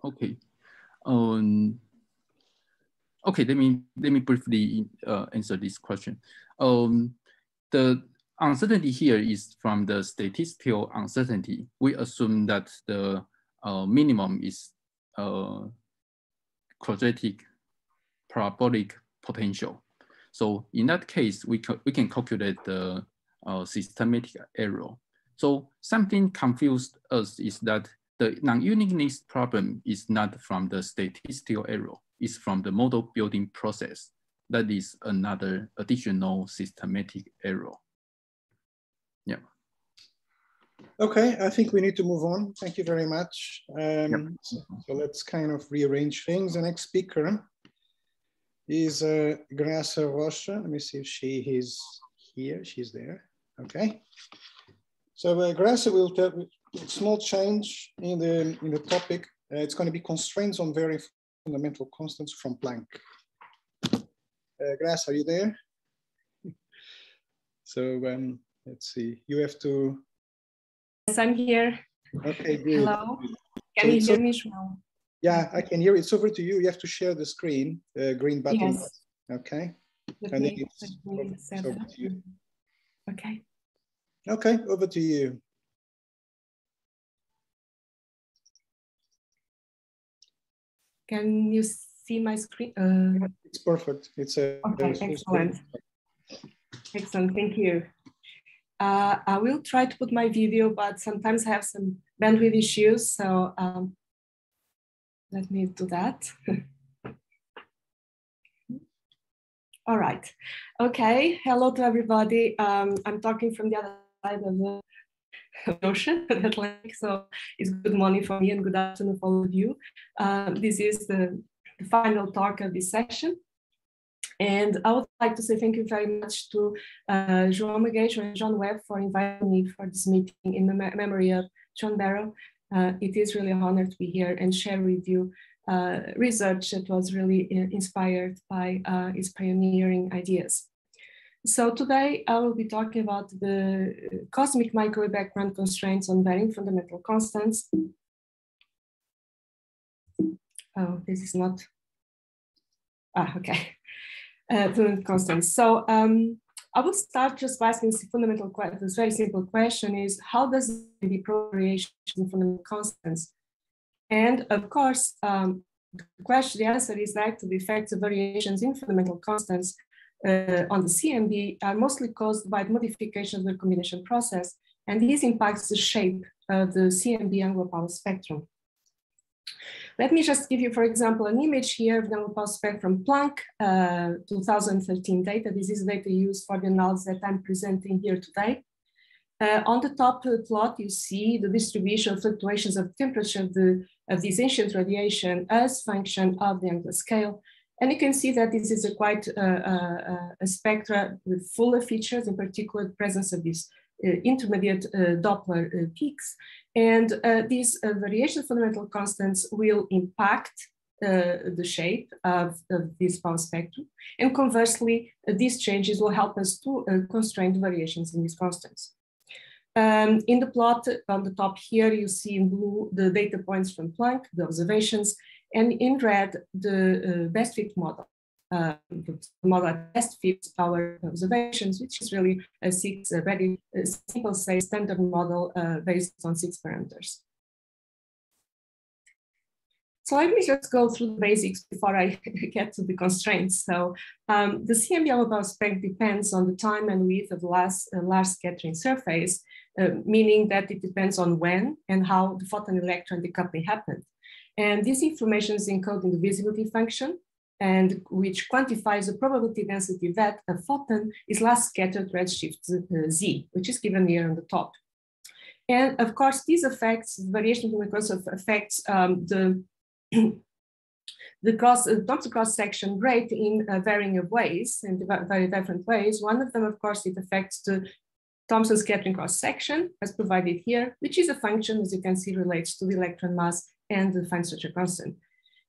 Okay. Okay. Let me briefly answer this question. The uncertainty here is from the statistical uncertainty. We assume that the minimum is quadratic parabolic potential. So in that case, we can calculate the systematic error. So something confused us is that the non-uniqueness problem is not from the statistical error, it's from the model building process. That is another additional systematic error. Yeah. Okay, I think we need to move on. Thank you very much. So let's kind of rearrange things. The next speaker is Graça Rocha. Let me see if she is here. She's there. Okay. So Graça will tell a small change in the topic. It's going to be constraints on very fundamental constants from Planck. Graça, are you there? So let's see. You have to Yes, I'm here. Okay, good. Hello. Can you hear me, Shmuel? Yeah, I can hear it. It's over to you. You have to share the screen, green button. Yes. Okay. Let And me then it's set over up. to you. Okay. Okay, over to you. Can you see my screen? It's perfect. It's a okay, excellent. Excellent, thank you. I will try to put my video, but sometimes I have some bandwidth issues, so let me do that. All right. Okay. Hello to everybody. I'm talking from the other side of the ocean, the Atlantic. So it's good morning for me and good afternoon for all of you. This is the final talk of this session. And I would like to say thank you very much to João Magueijo and John Webb for inviting me for this meeting in memory of John Barrow. It is really an honor to be here and share with you research that was really inspired by his pioneering ideas. So today I will be talking about the cosmic microwave background constraints on varying fundamental constants. Oh, this is not, okay. Fundamental constants. So I will start just by asking this fundamental question. This very simple question is, how does the variation in fundamental constants? And of course, the answer is that the effects of variations in fundamental constants on the CMB are mostly caused by the modification of the combination process, and this impacts the shape of the CMB angular power spectrum. Let me just give you, for example, an image here of the angular power spectrum Planck 2013 data. This is data used for the analysis that I'm presenting here today. On the top plot, you see the distribution of fluctuations of temperature of this ancient radiation as function of the angular scale. And you can see that this is a quite a spectra with fuller features, in particular the presence of these intermediate Doppler peaks. And these variation fundamental constants will impact the shape of this power spectrum. And conversely, these changes will help us to constrain the variations in these constants. In the plot on the top here, you see in blue the data points from Planck, the observations, and in red, the best fit model. The model that best fits our observations, which is really a very simple, say, standard model based on 6 parameters. So let me just go through the basics before I get to the constraints. So the CMB angular power spec depends on the time and width of the large scattering surface, meaning that it depends on when and how the photon-electron decoupling happened. And this information is encoded in the visibility function, and which quantifies the probability density that a photon is last scattered redshift z, which is given here on the top. And of course, these affects variation from the course of affects the Thomson cross-section rate in varying of ways, in very different ways. One of them, of course, it affects the Thomson scattering cross-section as provided here, which is a function, as you can see, relates to the electron mass and the fine structure constant.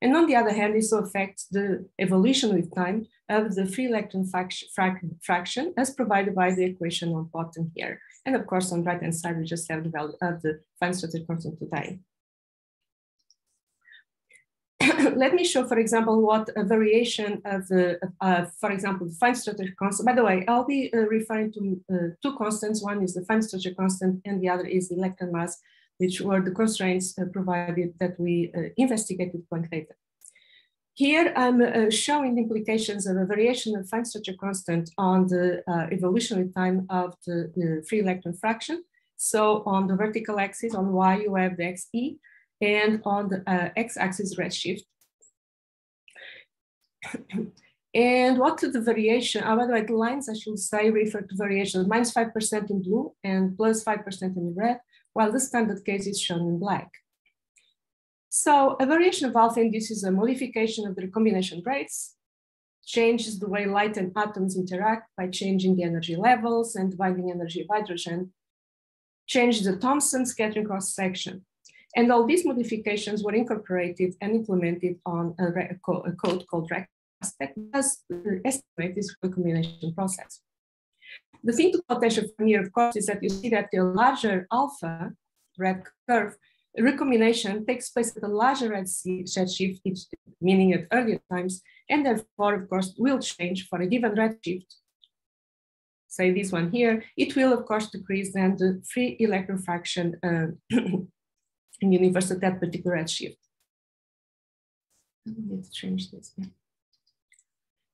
And on the other hand, this affects the evolution with time of the free electron fraction as provided by the equation on bottom here. And of course, on the right-hand side, we just have the value of the fine structure constant today. Let me show, for example, what a variation of the, for example, the fine structure constant. By the way, I'll be referring to 2 constants. One is the fine structure constant, and the other is the electron mass, which were the constraints provided that we investigated Planck data. Here, I'm showing the implications of a variation of fine structure constant on the evolutionary time of the free electron fraction. So on the vertical axis, on Y, you have the XE, and on the x-axis redshift. And what to the variation, by the way, the lines I should say refer to variations -5% in blue and +5% in red, while the standard case is shown in black. So a variation of alpha induces a modification of the recombination rates, changes the way light and atoms interact by changing the energy levels and the binding energy of hydrogen, changes the Thomson scattering cross-section. And all these modifications were incorporated and implemented on a code called RECAST that does estimate this recombination process. The thing to pay attention from here, of course, is that you see that the larger alpha red curve, recombination takes place at a larger redshift, meaning at earlier times, and therefore, of course, will change for a given redshift. Say this one here, it will, of course, decrease then the free electron fraction in the universe at that particular redshift. I need to change this.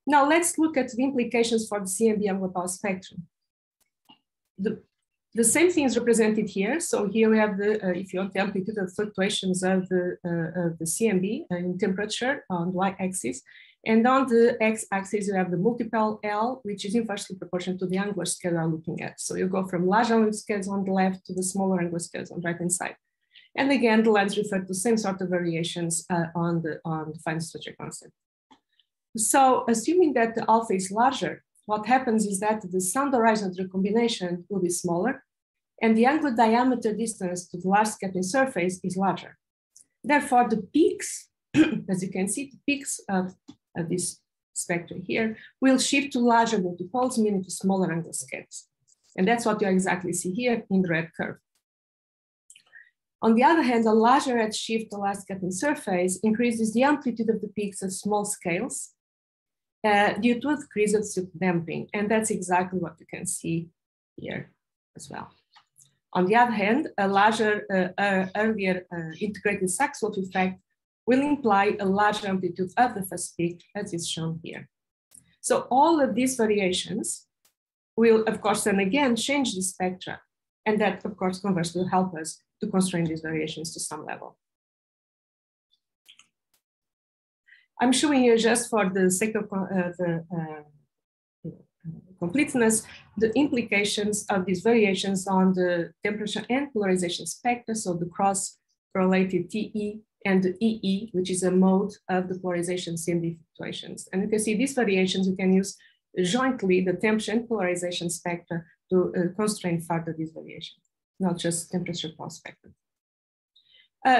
Now let's look at the implications for the CMB angular power spectrum. The same thing is represented here. So here we have the, if you want, the amplitude of fluctuations of the CMB in temperature on the y-axis. And on the x-axis, you have the multiple L, which is inversely proportional to the angular scale we're looking at. So you go from large angular scales on the left to the smaller angular scales on the right-hand side. And again, the lines refer to the same sort of variations on the fine structure constant. So assuming that the alpha is larger, what happens is that the sound horizon of the recombination will be smaller, and the angular diameter distance to the large scattering surface is larger. Therefore, the peaks, as you can see, the peaks of this spectrum here will shift to larger multipoles, meaning to smaller angular scales. And that's what you exactly see here in the red curve. On the other hand, a larger redshift to large scattering surface increases the amplitude of the peaks of small scales due to a decrease of silk damping. And that's exactly what you can see here as well. On the other hand, a larger, earlier integrated Sachs-Wolf effect will imply a larger amplitude of the first peak, as is shown here. So all of these variations will, of course, then again change the spectra. And that, of course, conversely will help us to constrain these variations to some level. I'm showing you just for the sake of completeness, the implications of these variations on the temperature and polarization spectra, so the cross-correlated TE and the EE, which is a mode of the polarization CMB fluctuations. And you can see these variations, you can use jointly the temperature and polarization spectra to constrain further these variations, not just temperature pulse spectra.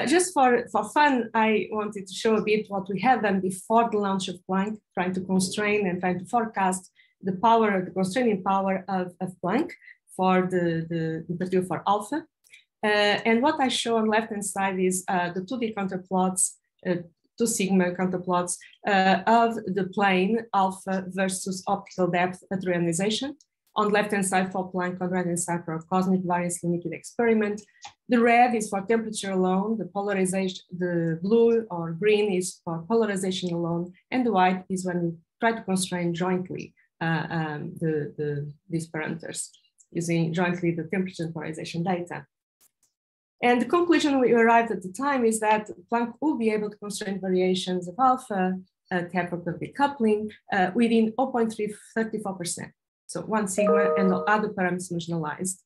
Just for fun, I wanted to show a bit what we had done before the launch of Planck, trying to constrain and trying to forecast the power, the constraining power of Planck for in particular for alpha. And what I show on the left-hand side is the 2D counterplots, 2 sigma counterplots of the plane alpha versus optical depth at reionization. On the left-hand side for Planck, on the right-hand side for cosmic variance limited experiment. The red is for temperature alone, the polarization, the blue or green is for polarization alone, and the white is when we try to constrain jointly these parameters using jointly the temperature and polarization data. And the conclusion we arrived at the time is that Planck will be able to constrain variations of alpha at epoch of decoupling within 0.34%. So 1 sigma and all other parameters marginalized.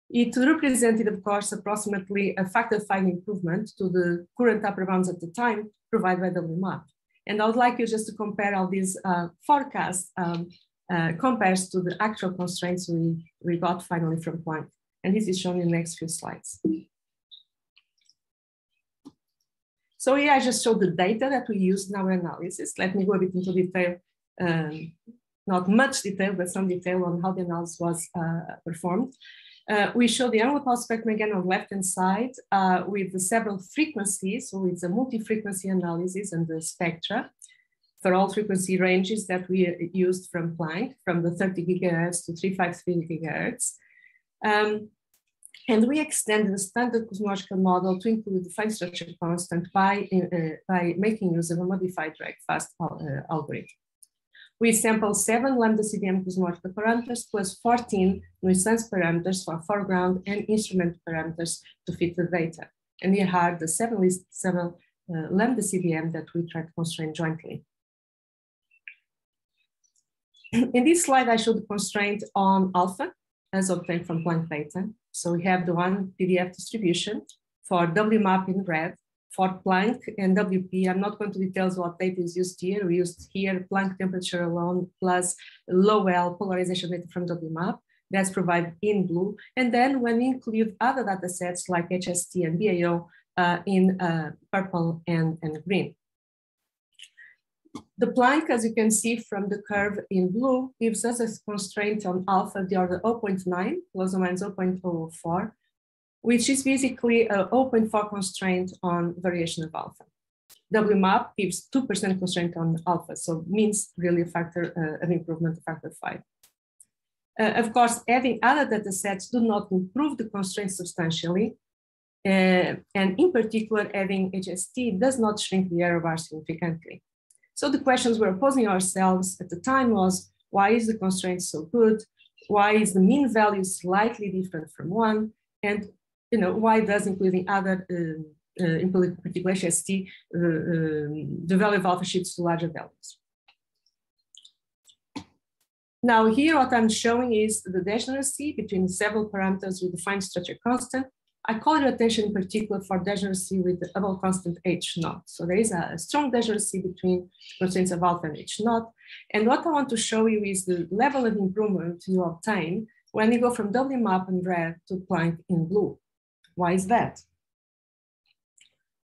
It represented, of course, approximately a factor 5 improvement to the current upper bounds at the time provided by WMAP. And I would like you just to compare how this forecast compares to the actual constraints we got finally from Planck. And this is shown in the next few slides. So here I just showed the data that we used in our analysis. Let me go a bit into detail, not much detail, but some detail on how the analysis was performed. We show the angular pulse spectrum again on the left-hand side with the several frequencies. So it's a multi-frequency analysis and the spectra for all frequency ranges that we used from Planck, from the 30 gigahertz to 353 gigahertz. And we extended the standard cosmological model to include the fine structure constant by making use of a modified drag-fast algorithm. We sampled 7 lambda CDM cosmological parameters plus 14 nuisance parameters for foreground and instrument parameters to fit the data. And here are the 7 lambda CDM that we tried to constrain jointly. In this slide, I show the constraint on alpha as obtained from Planck data. So we have the one PDF distribution for WMAP in red, for Planck and WP. I'm not going to details what data is used here. We used here Planck temperature alone plus low L polarization data from WMAP. That's provided in blue. And then when we include other data sets like HST and BAO in purple and green. The Planck, as you can see from the curve in blue, gives us a constraint on alpha of the order 0.9 plus or minus 0.04, which is basically an 0.4 constraint on variation of alpha. WMAP gives 2% constraint on alpha, so means really a factor of improvement, a factor 5. Of course, having other data sets do not improve the constraint substantially. And in particular, having HST does not shrink the error bar significantly. So the questions we're posing ourselves at the time was, why is the constraint so good? Why is the mean value slightly different from 1? And why does including other, in particular HST, the value of alpha shifts to larger values? Now here what I'm showing is the degeneracy between several parameters with defined structure constant. I call your attention in particular for degeneracy with the Hubble constant H0. So there is a strong degeneracy between constraints of alpha and H0. And what I want to show you is the level of improvement you obtain when you go from WMAP in red to Planck in blue. Why is that?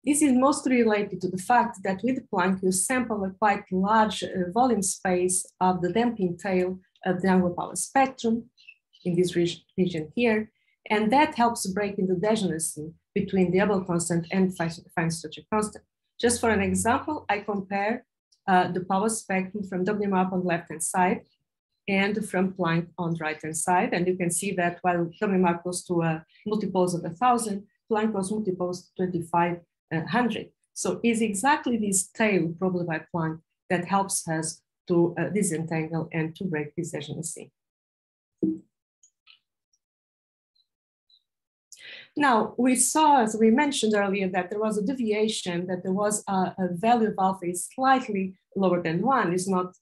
This is mostly related to the fact that with Planck, you sample a quite large volume space of the damping tail of the angular power spectrum in this region here. And that helps break in the degeneracy between the Hubble constant and fine structure constant. Just for an example, I compare the power spectrum from WMAP on the left-hand side and from Planck on the right-hand side. And you can see that while WMAP goes to multiples of 1,000, Planck goes multiples to 2,500. So it's exactly this tail, probably by Planck, that helps us to disentangle and to break this degeneracy. Now, we saw, as we mentioned earlier, that there was a deviation, that there was a value of alpha is slightly lower than 1.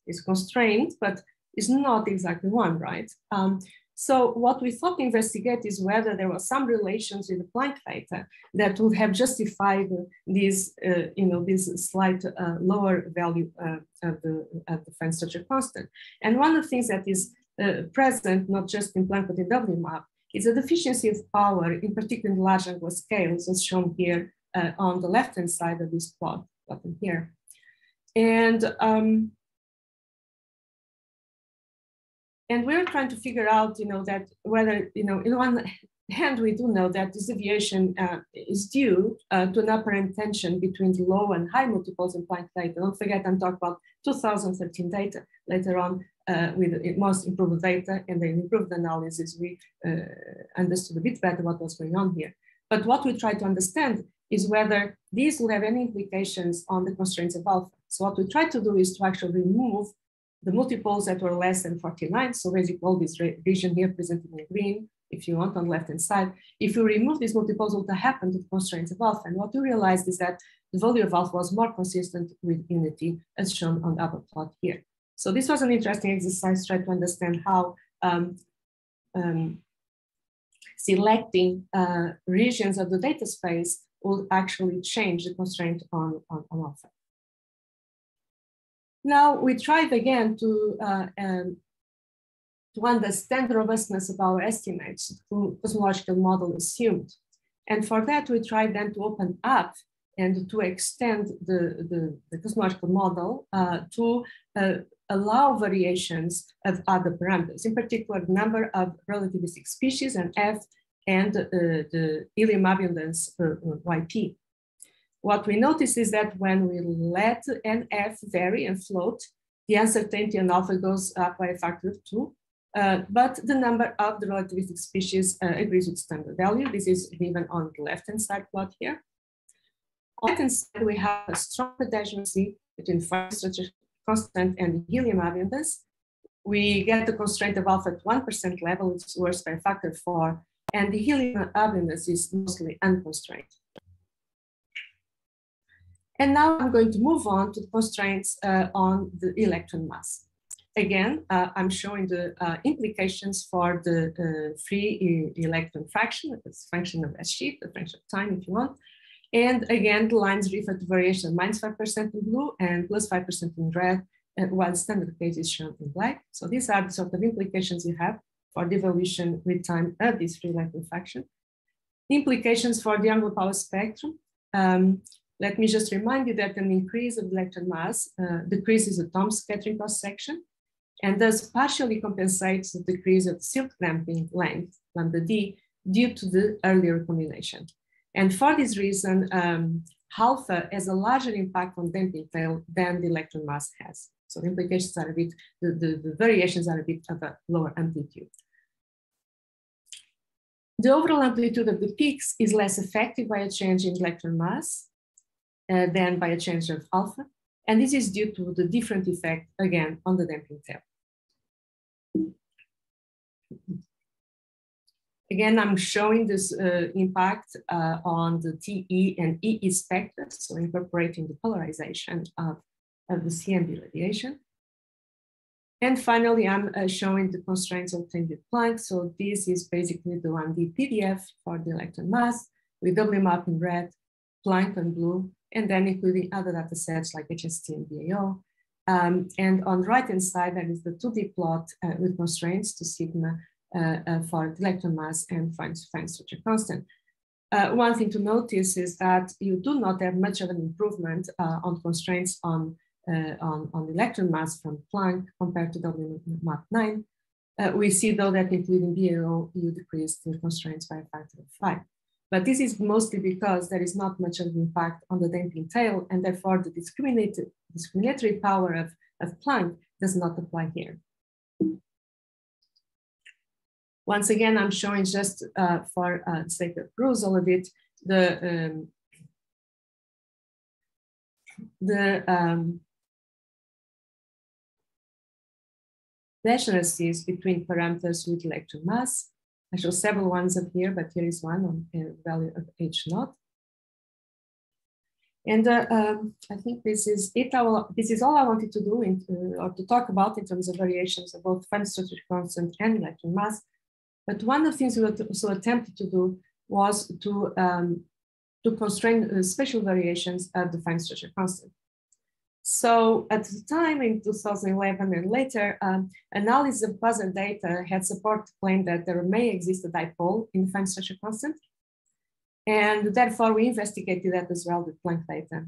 It's constrained, but it's not exactly 1, right? So what we thought to investigate is whether there was some relations with the Planck data that would have justified this, this slight lower value of the fine structure constant. And one of the things that is present, not just in Planck, but in WMAP, is a deficiency of power, in particular in large angular scales, as shown here on the left-hand side of this plot, button here. And we're trying to figure out, that whether, in one hand, we do know that this deviation is due to an apparent tension between the low and high multiples in Planck data. Don't forget, I'm talking about 2013 data. Later on, with the most improved data and the improved analysis, we understood a bit better what was going on here. But what we try to understand is whether these will have any implications on the constraints of alpha. So what we try to do is to actually remove the multiples that were less than 49. So basically all this region here presented in green, if you want, on the left-hand side. If you remove these multiples, what will happen to the constraints of alpha? And what we realized is that the value of alpha was more consistent with unity, as shown on the upper plot here. So this was an interesting exercise, trying to understand how selecting regions of the data space will actually change the constraint on alpha. Now we tried again to understand the robustness of our estimates through cosmological model assumed. And for that, we tried then to open up and to extend the cosmological model to allow variations of other parameters, in particular, the number of relativistic species and F and the helium abundance YP. What we notice is that when we let NF vary and float, the uncertainty on alpha goes up by a factor of 2, but the number of the relativistic species agrees with standard value. This is given on the left-hand side plot here. On the right-hand side, we have a stronger degeneracy between fine structure constant and helium abundance. We get the constraint of alpha at 1% level, it's worse by a factor of 4, and the helium abundance is mostly unconstrained. And now I'm going to move on to the constraints on the electron mass. Again, I'm showing the implications for the free electron fraction, it's a function of S sheet, a function of time if you want. And again, the lines refer to variation of -5% in blue and +5% in red, while the standard case is shown in black. So these are the sort of implications you have for the evolution with time of this free electron fraction. Implications for the angular power spectrum. Let me just remind you that an increase of electron mass decreases the Thomson scattering cross section, and thus partially compensates the decrease of silk damping length, lambda d, due to the earlier combination. And for this reason, alpha has a larger impact on damping tail than the electron mass has. So the implications are a bit, the variations are a bit of a lower amplitude. The overall amplitude of the peaks is less affected by a change in electron mass than by a change of alpha. And this is due to the different effect, again, on the damping tail. Again, I'm showing this impact on the TE and EE spectra, so incorporating the polarization of the CMB radiation. And finally, I'm showing the constraints obtained with Planck. So this is basically the 1D PDF for the electron mass with WMAP in red, Planck in blue, and then including other data sets like HST and BAO. And on the right-hand side, that is the 2D plot with constraints to sigma for the electron mass and fine structure constant. One thing to notice is that you do not have much of an improvement on constraints on the electron mass from Planck compared to WMAP 9. We see though that including BAO, you decrease the constraints by a factor of 5. But this is mostly because there is not much of an impact on the damping tail, and therefore the discriminatory power of Planck does not apply here. Once again, I'm showing just for sake of perusal of it, the degeneracies between parameters with electron mass. I show several ones up here, but here is one on a value of H0. And I think this is it. This is all I wanted to do or to talk about in terms of variations of both fine structure constant and electron mass. But one of the things we also attempted to do was to constrain spatial variations of the fine structure constant. So at the time in 2011 and later, analysis of Quasar data had support to claim that there may exist a dipole in the fine structure constant. And therefore we investigated that as well with Planck data.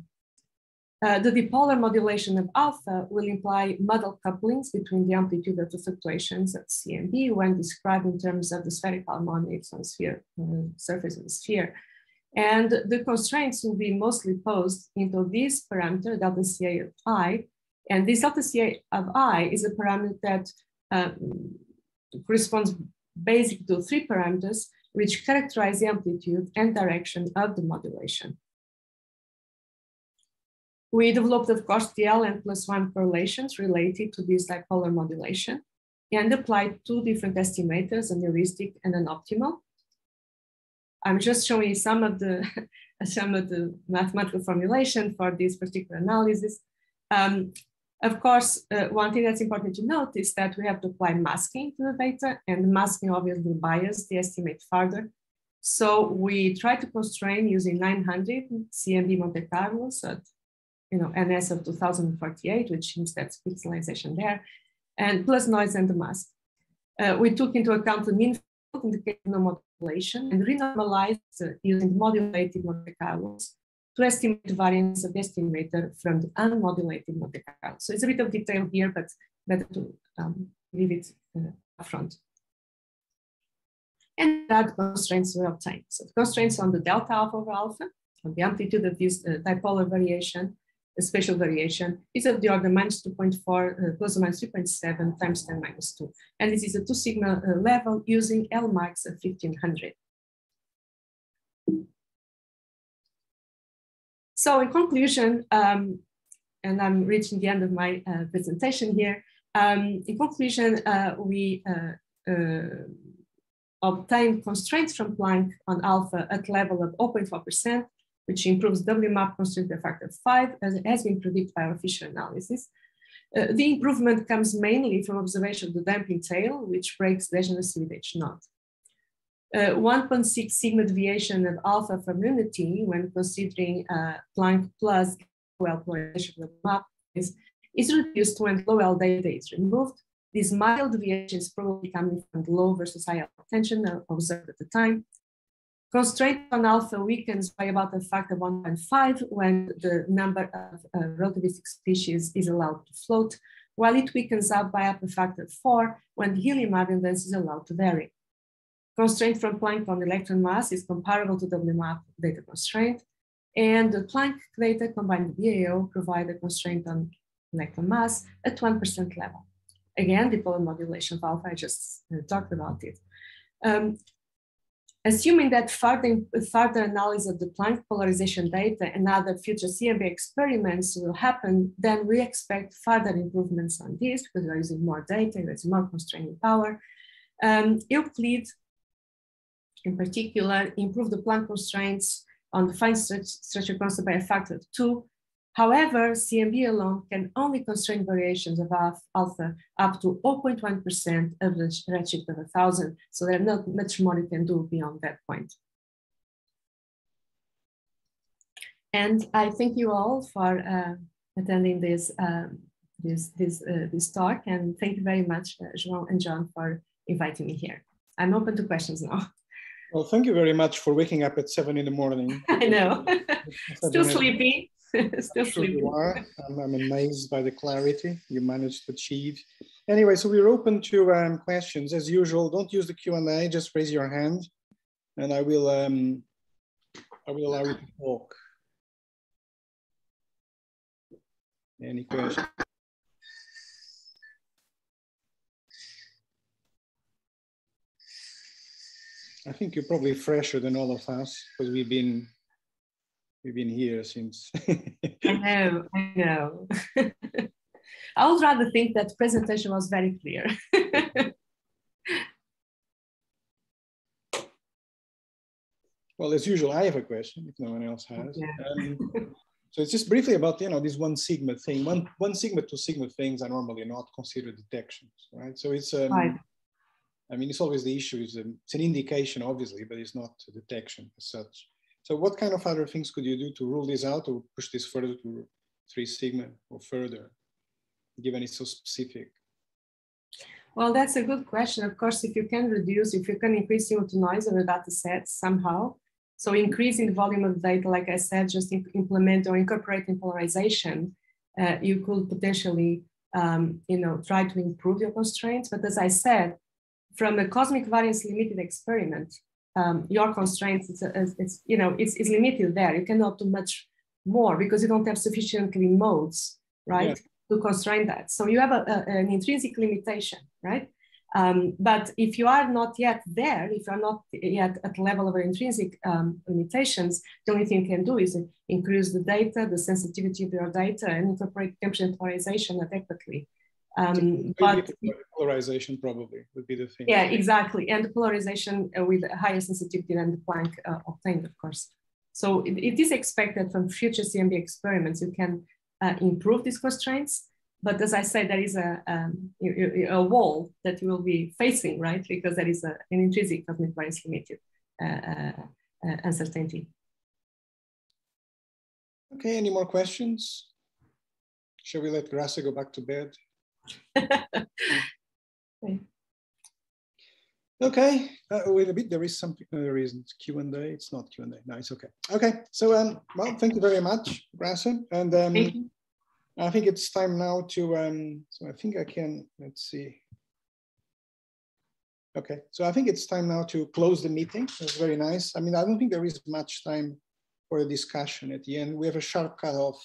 The dipolar modulation of alpha will imply model couplings between the amplitude of the fluctuations at CMB when described in terms of the spherical harmonics on sphere, surface of the sphere. And the constraints will be mostly posed into this parameter, delta CA of I. And this delta CA of I is a parameter that corresponds basically to 3 parameters which characterize the amplitude and direction of the modulation. We developed, of course, the LN+1 correlations related to this dipolar modulation and applied 2 different estimators, an heuristic and an optimal. I'm just showing you some of the mathematical formulation for this particular analysis. Of course, one thing that's important to note is that we have to apply masking to the data, and masking obviously biases the estimate further. So we try to constrain using 900 CMB Monte Carlos at NS of 2048, which means that's pixelization there, and plus noise and the mask. We took into account the mean field in the case of no modulation and renormalized using modulated Monte Carlos to estimate the variance of the estimator from the unmodulated Monte Carlo. So it's a bit of detail here, but better to leave it up front. And that constraints were obtained. So the constraints on the delta alpha over alpha, on the amplitude of this dipolar variation, the spatial variation, is of the order -2.4 plus or minus 3.7 times 10 minus 2. And this is a 2 sigma level using L max of 1500. So in conclusion, and I'm reaching the end of my presentation here, in conclusion, we obtained constraints from Planck on alpha at level of 0.4%, which improves WMAP constraint by a factor of 5, as has been predicted by our Fisher analysis. The improvement comes mainly from observation of the damping tail, which breaks degeneracy with H0. 1.6 sigma deviation of alpha from unity when considering Planck plus LOL polarization of the map is reduced when LOL data is removed. This mild deviation is probably coming from the low versus high tension observed at the time. Constraint on alpha weakens by about a factor of 1.5 when the number of relativistic species is allowed to float, while it weakens up by up a factor of 4 when the helium abundance is allowed to vary. constraint from Planck on electron mass is comparable to the WMAP data constraint. And the Planck data combined with BAO provide a constraint on electron mass at 1% level. Again, dipolar modulation of alpha, I just talked about it. Assuming that further analysis of the Planck polarization data and other future CMB experiments will happen, then we expect further improvements on this because we're using more data, there's more constraining power. Euclid, in particular, improved the Planck constraints on the fine structure constant by a factor of 2. However, CMB alone can only constrain variations of alpha up to 0.1% of the redshift of 1,000. So there's not much more you can do beyond that point. And I thank you all for attending this talk. And thank you very much, João and John, for inviting me here. I'm open to questions now. Well, thank you very much for waking up at 7 in the morning. I know, still sleepy. Still sure you are. I'm amazed by the clarity you managed to achieve. Anyway, so we're open to questions. As usual, don't use the Q&A, just raise your hand and I will allow you to talk. Any questions? I think you're probably fresher than all of us because we've been here since. I know. I would rather think that the presentation was very clear. Well, as usual, I have a question if no one else has. Yeah. So it's just briefly about, this 1 sigma thing. One sigma, 2 sigma things are normally not considered detections, right? So it's, right. I mean, it's always the issue is it's an indication, obviously, but it's not a detection as such. So what kind of other things could you do to rule this out or push this further to 3 sigma or further, given it's so specific? Well, that's a good question. Of course, if you can increase simple to noise of a data set somehow, so increasing the volume of data, like I said, just implement or incorporating polarization, you could potentially, try to improve your constraints. But as I said, from a cosmic variance limited experiment, your constraints, it's limited there. You cannot do much more because you don't have sufficiently modes, right, to constrain that. So you have an intrinsic limitation, right? But if you are not yet there, if you're not yet at the level of intrinsic limitations, the only thing you can do is increase the data, the sensitivity of your data, and incorporate temperature and polarization adequately. But polarization probably would be the thing. Yeah, exactly. And the polarization with higher sensitivity than the Planck obtained, of course. So it is expected from future CMB experiments, you can improve these constraints. But as I said, there is a wall that you will be facing, right? Because there is an intrinsic cosmic variance limited uncertainty. Okay, any more questions? Shall we let Graça go back to bed? Okay, wait a bit, there is something, there isn't Q&A, it's not Q&A, no, it's okay. Okay, so well, thank you very much, Graça, and I think it's time now to, so I think I can, let's see. Okay, so I think it's time now to close the meeting. It's very nice. I mean, I don't think there is much time for a discussion at the end. We have a sharp cutoff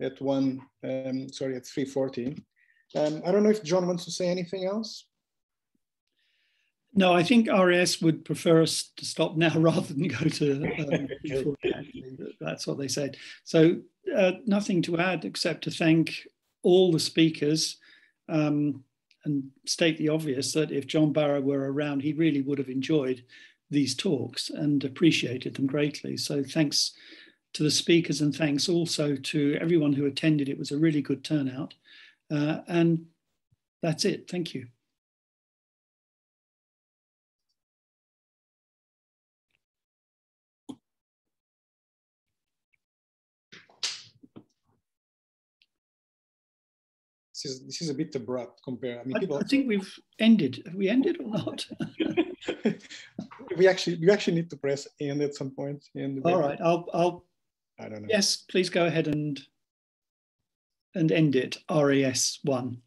at 3:40. I don't know if John wants to say anything else. No, I think RAS would prefer us to stop now rather than go to that's what they said. So nothing to add except to thank all the speakers and state the obvious that if John Barrow were around, he really would have enjoyed these talks and appreciated them greatly. So thanks to the speakers and thanks also to everyone who attended. It was a really good turnout. And that's it. Thank you. This is a bit abrupt compared. I mean, people. I think we've ended. Have we ended or not? You actually need to press end at some point. All right. I don't know. Yes, please go ahead and end it. RAS 1.